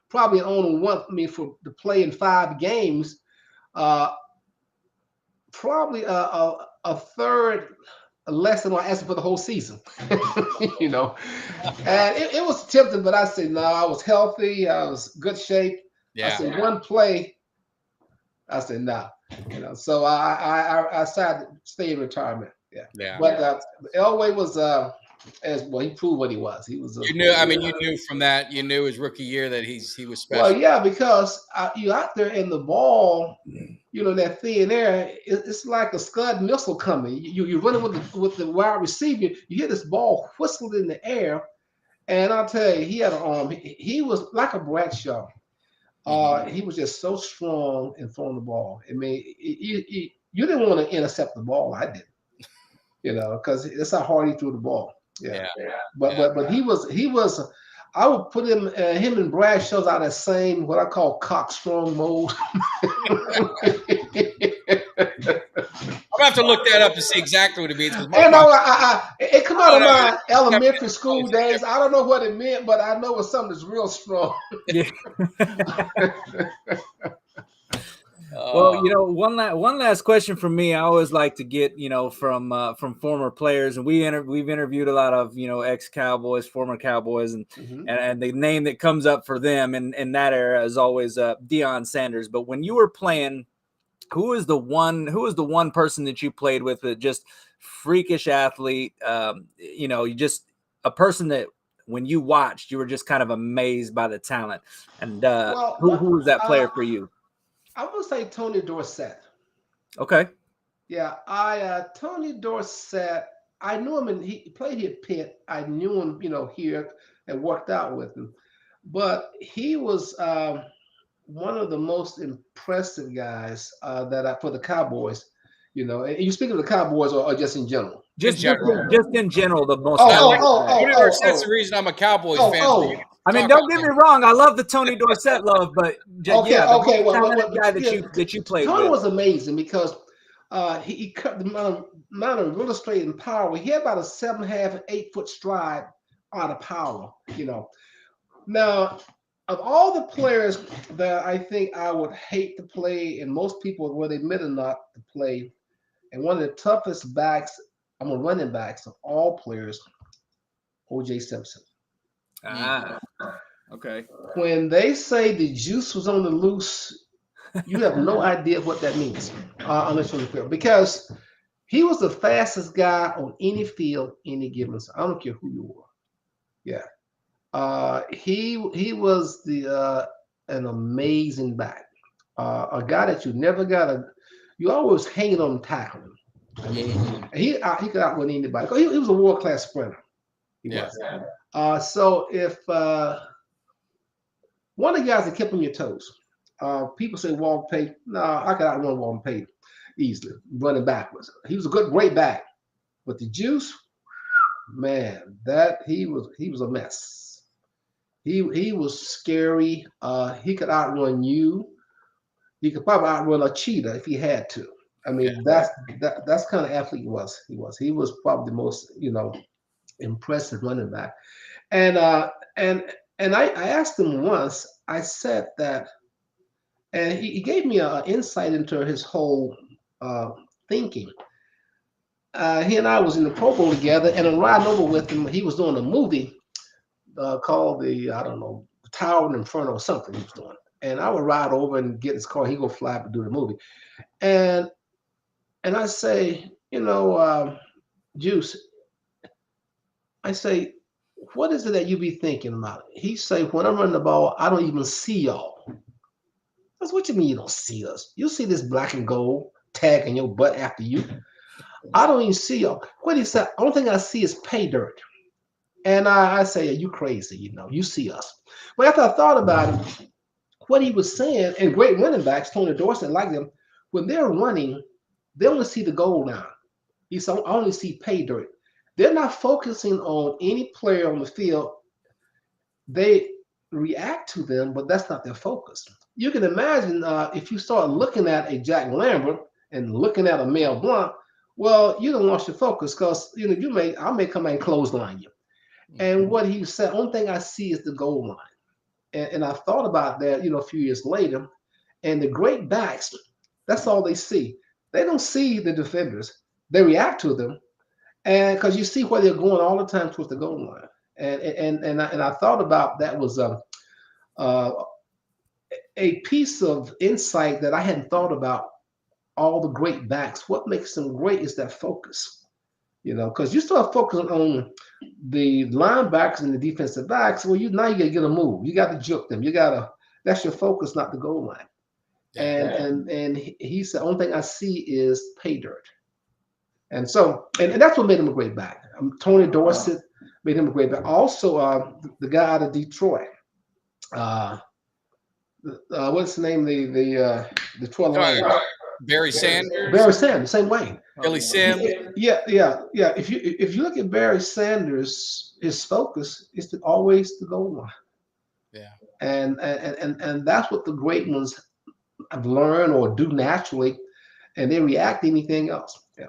probably an owner wanted me to play in 5 games, probably a third less than I asked for the whole season. You know, and it was tempting, but I said no. I was healthy. I was good shape. Yeah. I said one play. I said no. You know, so I decided to stay in retirement. Yeah. But Elway was as well. He proved what he was. He was. You knew from that. You knew his rookie year that he was special. Well, yeah, because you out there in the ball, you know, that thin air. It's like a Scud missile coming. You're running with the wide receiver. You hear this ball whistled in the air, and I'll tell you, he had an arm. He was like a Bradshaw. He was just so strong in throwing the ball. I mean, you didn't want to intercept the ball. I didn't, you know, because that's how hard he threw the ball. Yeah. But he was. I would put him and Bradshaw's out of the same what I call cock strong mode. I'm gonna have to look that up to see exactly what it means. And it come out of my elementary school days. I don't know what it meant, but I know it's something that's real strong. Well, you know, one last question from me. I always like to get, you know, from former players, and we've interviewed a lot of, you know, ex-Cowboys, former Cowboys, and the name that comes up for them in that era is always Deion Sanders. But when you were playing, who was the one person that you played with that just freakish athlete? You know, you just a person that when you watched, you were just kind of amazed by the talent. And who was that player for you? I would say Tony Dorsett. Okay. Yeah, Tony Dorsett. I knew him, and he played here at Pitt. I knew him, you know, here and worked out with him. But he was one of the most impressive guys for the Cowboys. You know, and you speak of the Cowboys or just in general? Just in general, the most. That's the reason I'm a Cowboys fan. I mean, don't get me wrong. I love the Tony Dorsett love, but Well, guy that you played Tony with was amazing because he cut the amount of real estate and power. He had about a 7.5 and 8 foot stride out of power. You know, now of all the players that I think I would hate to play, and most people, whether they admit or not, to play, and one of the toughest backs, I'm a running backs of all players, O.J. Simpson. Okay. When they say the juice was on the loose You have no idea what that means unless you're on the field, because he was the fastest guy on any field, any given. I don't care who you were. Yeah. He was an amazing back. A guy that you never you always hanging on tackling. I mean, he could outrun anybody. He was a world class sprinter. He was. So if one of the guys that kept on your toes, people say Walter Payton. No, I could outrun Walter Payton easily, running backwards. He was a great back, but the juice, man, that he was a mess. He was scary. He could outrun you. He could probably outrun a cheetah if he had to. I mean, that's kind of athlete he was. He was probably the most impressive running back. And I asked him once. I said that, and he gave me an insight into his whole thinking. He and I was in the Pro Bowl together, and I'm riding over with him. He was doing a movie called the Tower in Inferno or something he was doing. And I would ride over and get his car. He go fly up and do the movie. And I say, Juice, I say, what is it that you be thinking about? He say, when I'm running the ball, I don't even see y'all. That's what you mean you don't see us. You see this black and gold tag in your butt after you. I don't even see y'all. What he said, only thing I see is pay dirt. And I say, you crazy, you see us. But after I thought about it, what he was saying, and great running backs, Tony Dorsett, like them, when they're running, they only see the goal line. He said, I only see pay dirt. They're not focusing on any player on the field. They react to them, but that's not their focus. You can imagine if you start looking at a Jack Lambert and looking at a Mel Blount, well, you don't want your focus because I may come and clothesline you. And what he said, only thing I see is the goal line. And I thought about that, a few years later. And the great backs, that's all they see. They don't see the defenders. They react to them, and because you see where they're going all the time towards the goal line. And I thought about that was a piece of insight that I hadn't thought about. All the great backs, what makes them great is that focus. Because you start focusing on the linebackers and the defensive backs, well, now you got to get a move. You got to juke them. That's your focus, not the goal line. And he said, only thing I see is pay dirt. And so, and that's what made him a great back. Tony Dorsett made him a great back. Also, the guy out of Detroit, what's the name? The Detroit Lions. Barry Sanders. Barry Sanders, same way. Billy Sim. Yeah. If you look at Barry Sanders, his focus is always the goal line. Yeah. And that's what the great ones have learned or do naturally, and they react to anything else. Yeah.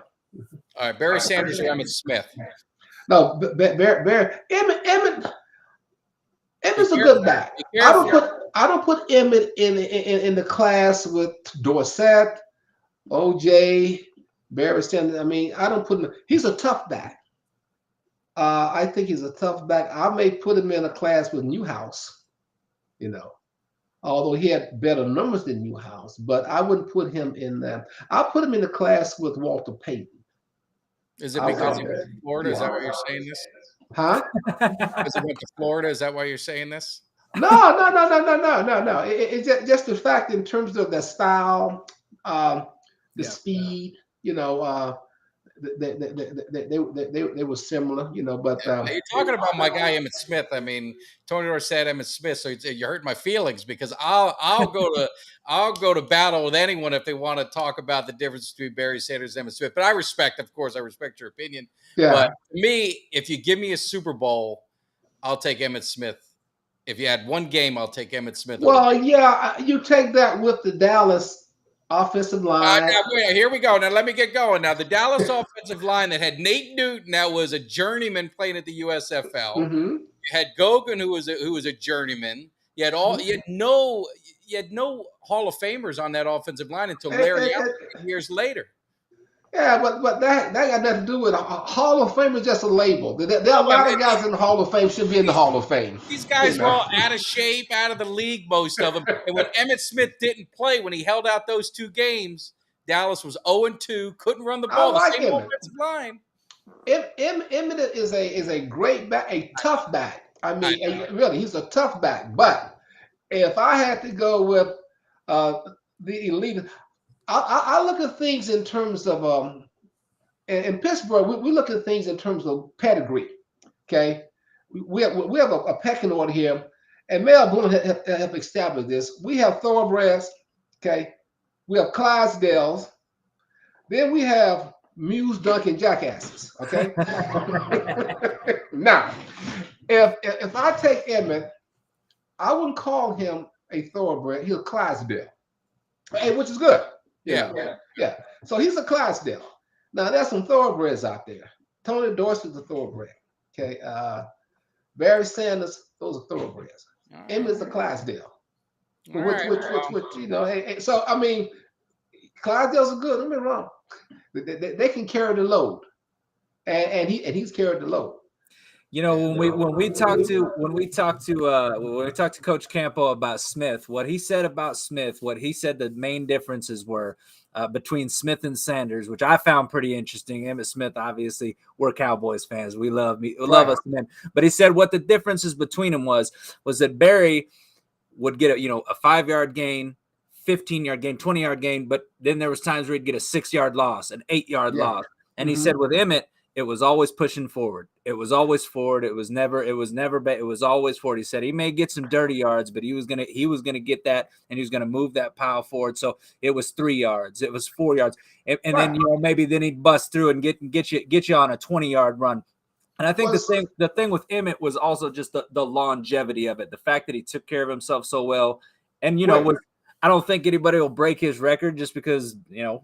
All right, Barry Sanders or Emmitt Smith? No, Barry Emmitt's a good back. I don't put Emmitt in the class with Dorsett, OJ, Barry Sanders. I mean, I don't put him. He's a tough back. I think he's a tough back. I may put him in a class with Newhouse, although he had better numbers than Newhouse, but I wouldn't put him in that. I'll put him in the class with Walter Payton. Is it because he went to Florida? Is that why you're saying this? Huh? Because he went to Florida? Is that why you're saying this? No. It's just the fact in terms of the style, the speed. They were similar. But you're talking about my guy Emmitt Smith. I mean, Tony Dorsett, Emmitt Smith. So you hurt my feelings because I'll go to battle with anyone if they want to talk about the difference between Barry Sanders and Emmitt Smith. But I respect your opinion. Yeah. But to me, if you give me a Super Bowl, I'll take Emmitt Smith. If you had one game, I'll take Emmitt Smith. Well, yeah, you take that with the Dallas offensive line. Here we go. Now let me get going. Now the Dallas offensive line that had Nate Newton, that was a journeyman playing at the USFL. Mm-hmm. You had Gogan, who was a journeyman. You had no Hall of Famers on that offensive line until Larry Allen years later. Yeah, but that got nothing to do with a Hall of Fame is just a label. There are a lot of guys in the Hall of Fame should be in the Hall of Fame. These guys were all out of shape, out of the league, most of them. And when Emmitt Smith didn't play, when he held out those 2 games, Dallas was 0-2, couldn't run the ball. I like The same Emmitt. offensive line. Emmitt is a great back, a tough back. I mean, really, he's a tough back. But if I had to go with the elite, I look at things in terms of in Pittsburgh, we look at things in terms of pedigree. Okay, we have a pecking order here, and Mel Boone have established this. We have thoroughbreds. Okay, we have Clydesdales. Then we have Muse, Duncan, jackasses. Okay. Now, if I take Emmitt, I wouldn't call him a thoroughbred. He's a Clydesdale, which is good. Yeah. So he's a Clydesdale. Now there's some thoroughbreds out there. Tony Dorsey's a thoroughbred. Okay. Barry Sanders, those are thoroughbreds. Emmitt's a Clydesdale. Which so I mean, Clydesdales are good. Don't get me wrong. They can carry the load, and he's carried the load. You know, when we talked to Coach Campo about Smith, what he said about Smith, what he said the main differences were between Smith and Sanders, which I found pretty interesting. Emmitt Smith, obviously, we're Cowboys fans. We love us men. But he said what the differences between them was that Barry would get a 5-yard gain, 15-yard gain, 20-yard gain, but then there was times where he'd get a 6-yard loss, an 8-yard loss. And he said with Emmitt, it was always pushing forward. It was always forward. It was always forward. He said he may get some dirty yards, but he was gonna get that, and he was gonna move that pile forward. So it was 3 yards, it was 4 yards, and then maybe then he'd bust through and get you on a 20-yard run. And I think the thing with Emmitt was also just the longevity of it, the fact that he took care of himself so well, and I don't think anybody will break his record just because,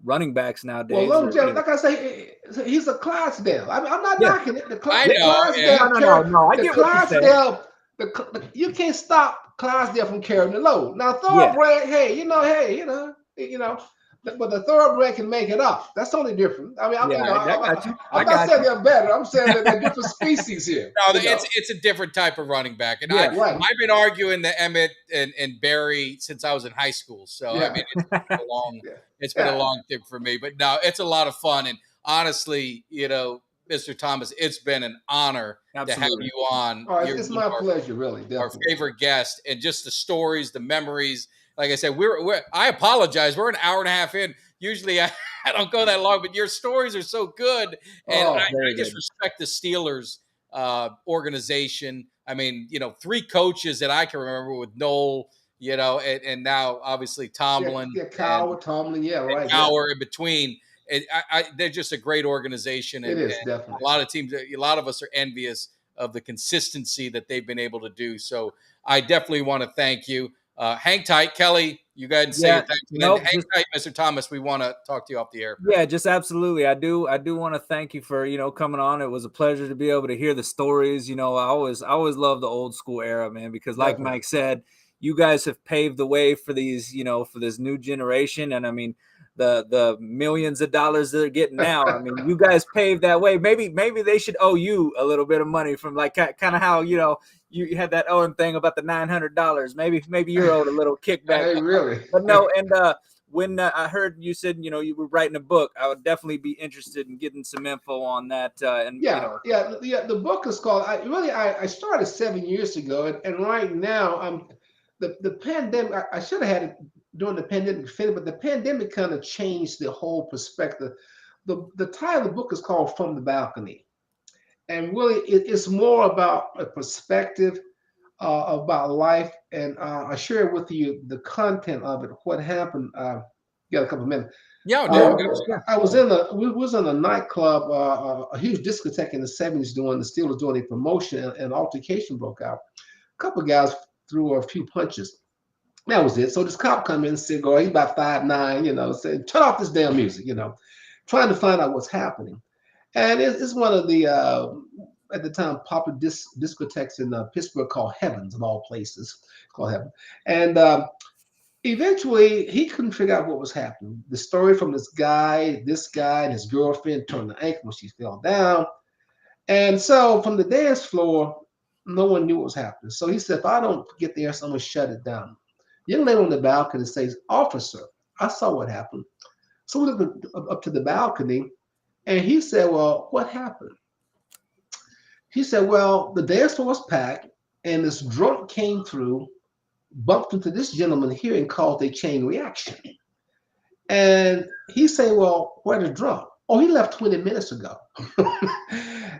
running backs nowadays. Well, like I say, he's a Clydesdale. I'm not knocking it. I get what you're saying. You can't stop Clydesdale from carrying the load. Now, thoroughbred, but the thoroughbred can make it up. That's totally different. I mean, I'm not saying they're better. I'm saying that they're different species here. No, it's a different type of running back. And I've been arguing the Emmitt and Barry since I was in high school. So, I mean, it's been a long thing for me. But no, it's a lot of fun. And honestly, Mr. Thomas, it's been an honor to have you on. It's my pleasure, really. Definitely. Our favorite guest, and just the stories, the memories. Like I said, I apologize. We're an hour and a half in. Usually I don't go that long, but your stories are so good. And I just respect the Steelers organization. I mean, 3 coaches that I can remember with Noel, and now obviously Tomlin. Cowher, Tomlin, right. Cowher in between. They're just a great organization. It is, definitely. A lot of teams, a lot of us are envious of the consistency that they've been able to do. So I definitely want to thank you. Hang tight, Kelly. You go ahead and say your thanks. Hang tight, Mr. Thomas. We want to talk to you off the air. Yeah, just absolutely. I do want to thank you for coming on. It was a pleasure to be able to hear the stories. I always love the old school era, man, because like Mike said, you guys have paved the way for these, for this new generation. And I mean, the millions of dollars they're getting now. I mean, you guys paved that way. Maybe they should owe you a little bit of money from like kind of how you had that Owen thing about the $900. Maybe you're owed a little kickback. Hey, really? But no, and when I heard you said you were writing a book, I would definitely be interested in getting some info on that. The book is called. I started 7 years ago, and right now the pandemic. I should have had it during the pandemic, but the pandemic kind of changed the whole perspective. The title of the book is called From the Balcony. And really, it's more about a perspective about life. And I share with you the content of it, what happened. You got a couple of minutes. Yeah, we was in a nightclub, a huge discotheque in the 70's the Steelers doing a promotion, and an altercation broke out. A couple of guys threw a few punches. That was it. So this cop come in and said, he's about 5'9", said, turn off this damn music, trying to find out what's happening. And it's one of the, at the time, popular discotheques in Pittsburgh called Heavens, of all places, called Heaven. And Eventually, he couldn't figure out what was happening. The story from this guy, and his girlfriend turned the ankle when she fell down. And so from the dance floor, no one knew what was happening. So he said, if I don't get there, someone shut it down. Young lady on the balcony says, officer, I saw what happened. So we looked up to the balcony, and he said, well, what happened? He said, well, the dance floor was packed, and this drunk came through, bumped into this gentleman here, and caused a chain reaction. And he said, well, where's the drunk? Oh, he left 20 minutes ago.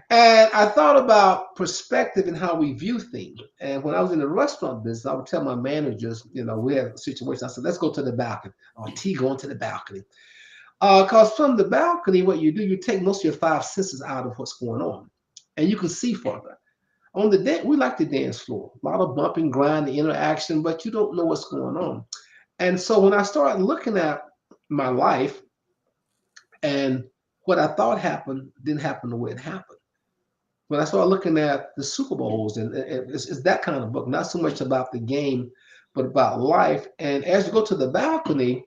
And I thought about perspective and how we view things. And when I was in the restaurant business, I would tell my managers, we had a situation. I said, let's go to the balcony. Or T going to the balcony. Because from the balcony, what you do, you take most of your five senses out of what's going on. And you can see further. On the day, we like the dance floor. A lot of bumping, grinding, interaction, but you don't know what's going on. And so when I started looking at my life and what I thought happened didn't happen the way it happened. When I started looking at the Super Bowls, and it's that kind of book, not so much about the game, but about life. And as you go to the balcony,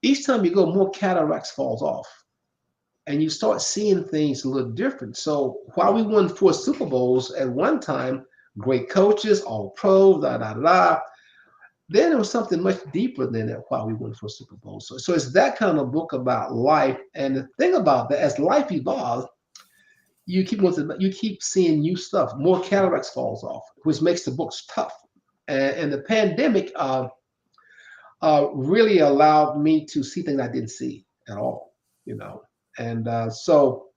each time you go, more cataracts falls off. And you start seeing things a little different. So while we won 4 Super Bowls at one time, great coaches, all pros, then there was something much deeper than that while we went for Super Bowl. So it's that kind of book about life. And the thing about that, as life evolves, you keep seeing new stuff. More cataracts falls off, which makes the books tough. And the pandemic really allowed me to see things I didn't see at all, And so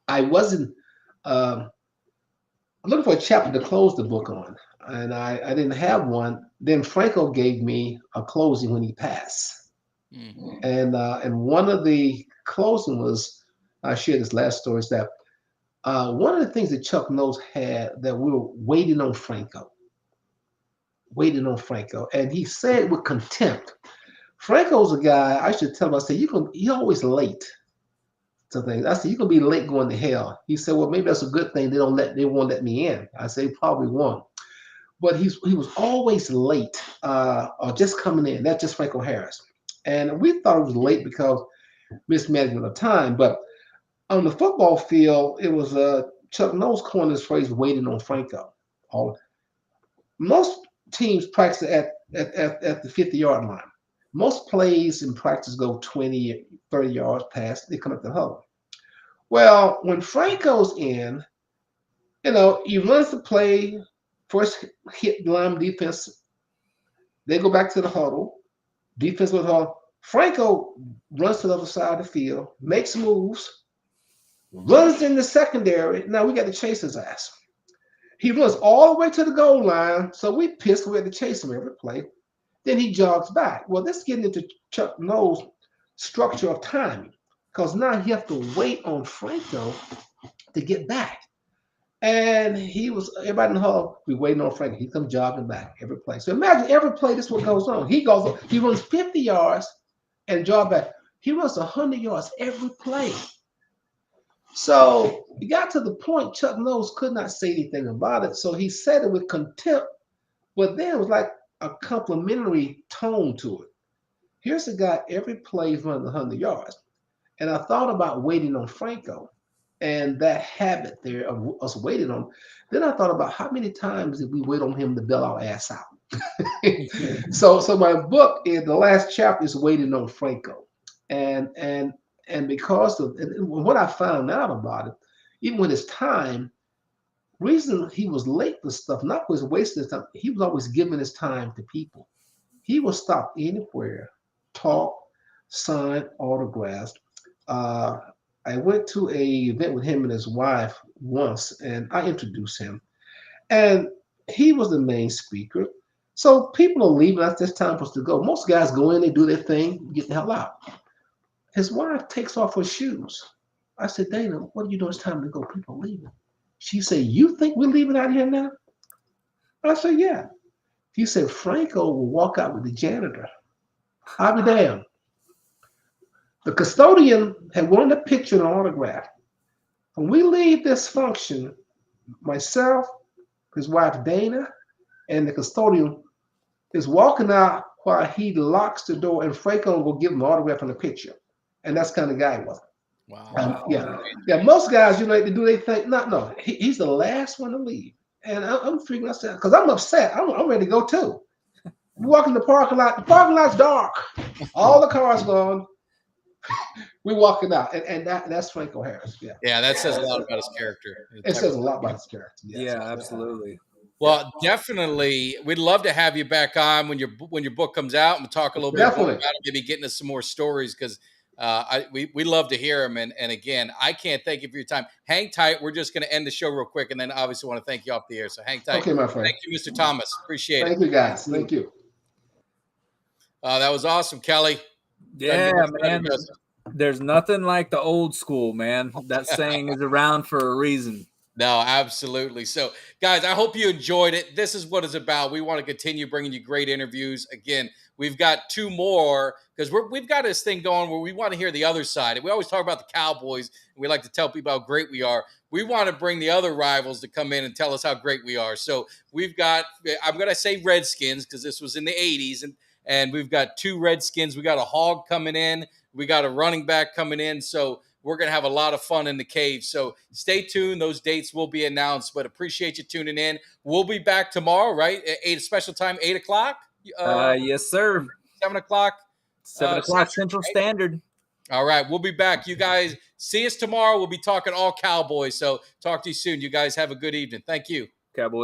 I wasn't looking for a chapter to close the book on, and I didn't have one. Then Franco gave me a closing when he passed. Mm-hmm. And one of the closing was, I shared this last story, is that one of the things that Chuck Knowles had, that we were waiting on Franco. And he said with contempt, Franco's a guy, I should tell him, I said, you're always late to things. I said, you're going to be late going to hell. He said, well, maybe that's a good thing. They won't let me in. I said, probably won't. But he was always late or just coming in. That's just Franco Harris. And we thought it was late because mismanagement of time. But on the football field, it was Chuck Knowles coined this phrase, waiting on Franco. Most teams practice at the 50-yard line. Most plays in practice go 20, 30 yards past. They come up the huddle. Well, when Franco's in, he runs the play, first hit line defense. They go back to the huddle. Defense goes huddle. Franco runs to the other side of the field, makes moves, runs in the secondary. Now we got to chase his ass. He runs all the way to the goal line, so we pissed. We had to chase him every play. Then he jogs back. Well, this is getting into Chuck Knowles' structure of timing, because now he has to wait on Franco to get back. And everybody in the hall, we waiting on Franco. He comes jogging back every play. So imagine every play, this is what goes on. He runs 50 yards and jog back. He runs 100 yards every play. So we got to the point Chuck Knowles could not say anything about it. So he said it with contempt, but then it was like a complimentary tone to it. Here's a guy, every play is running 100 yards. And I thought about waiting on Franco and that habit there of us waiting on. Then I thought about how many times did we wait on him to bail our ass out. So my book, the last chapter is waiting on Franco. And because of what I found out about it, even with his time, reason he was late for stuff, not because he wasted his time, he was always giving his time to people. He would stop anywhere, talk, sign autographs. I went to an event with him and his wife once, and I introduced him. And he was the main speaker. So people are leaving. That's this time for us to go. Most guys go in, they do their thing, get the hell out. His wife takes off her shoes. I said, Dana, what are you doing? It's time to go. People are leaving. She said, you think we're leaving out here now? I said, yeah. He said, Franco will walk out with the janitor. I'll be damned. The custodian had wanted a picture and an autograph. When we leave this function, myself, his wife Dana, and the custodian is walking out while he locks the door, and Franco will give him an autograph and a picture. And that's kind of guy he was. Wow. Yeah. Most guys, they think, no, he's the last one to leave. And I'm figuring out, because I'm upset. I'm ready to go too. We walk in the parking lot. The parking lot's dark. All the cars gone. We walking out, and that's Franco Harris. Yeah. Yeah, that says a lot about his character. It says a lot about his character. Yeah, absolutely. Well, definitely, we'd love to have you back on when your book comes out, and we'll talk a little bit more about it, maybe getting us some more stories, because we love to hear them. And again, I can't thank you for your time. Hang tight. We're just going to end the show real quick, and then obviously want to thank you off the air. So hang tight. Okay, my friend. Thank you, Mr. Thomas. Appreciate it. Thank you, guys. Thank you. That was awesome, Kelly. Yeah, man. There's nothing like the old school, man. That saying is around for a reason. No, absolutely. So, guys, I hope you enjoyed it. This is what it's about. We want to continue bringing you great interviews. Again, we've got 2 more, because we've got this thing going where we want to hear the other side. We always talk about the Cowboys, and we like to tell people how great we are. We want to bring the other rivals to come in and tell us how great we are. So we've got, I'm going to say Redskins, because this was in the 80s, and we've got 2 Redskins. We got a Hog coming in. We got a running back coming in. So we're going to have a lot of fun in the cave. So stay tuned. Those dates will be announced, but appreciate you tuning in. We'll be back tomorrow, right? At 8 special time, 8 o'clock? Yes, sir. 7 o'clock? 7 o'clock Central Standard. All right. We'll be back. You guys see us tomorrow. We'll be talking all Cowboys. So talk to you soon. You guys have a good evening. Thank you. Cowboys.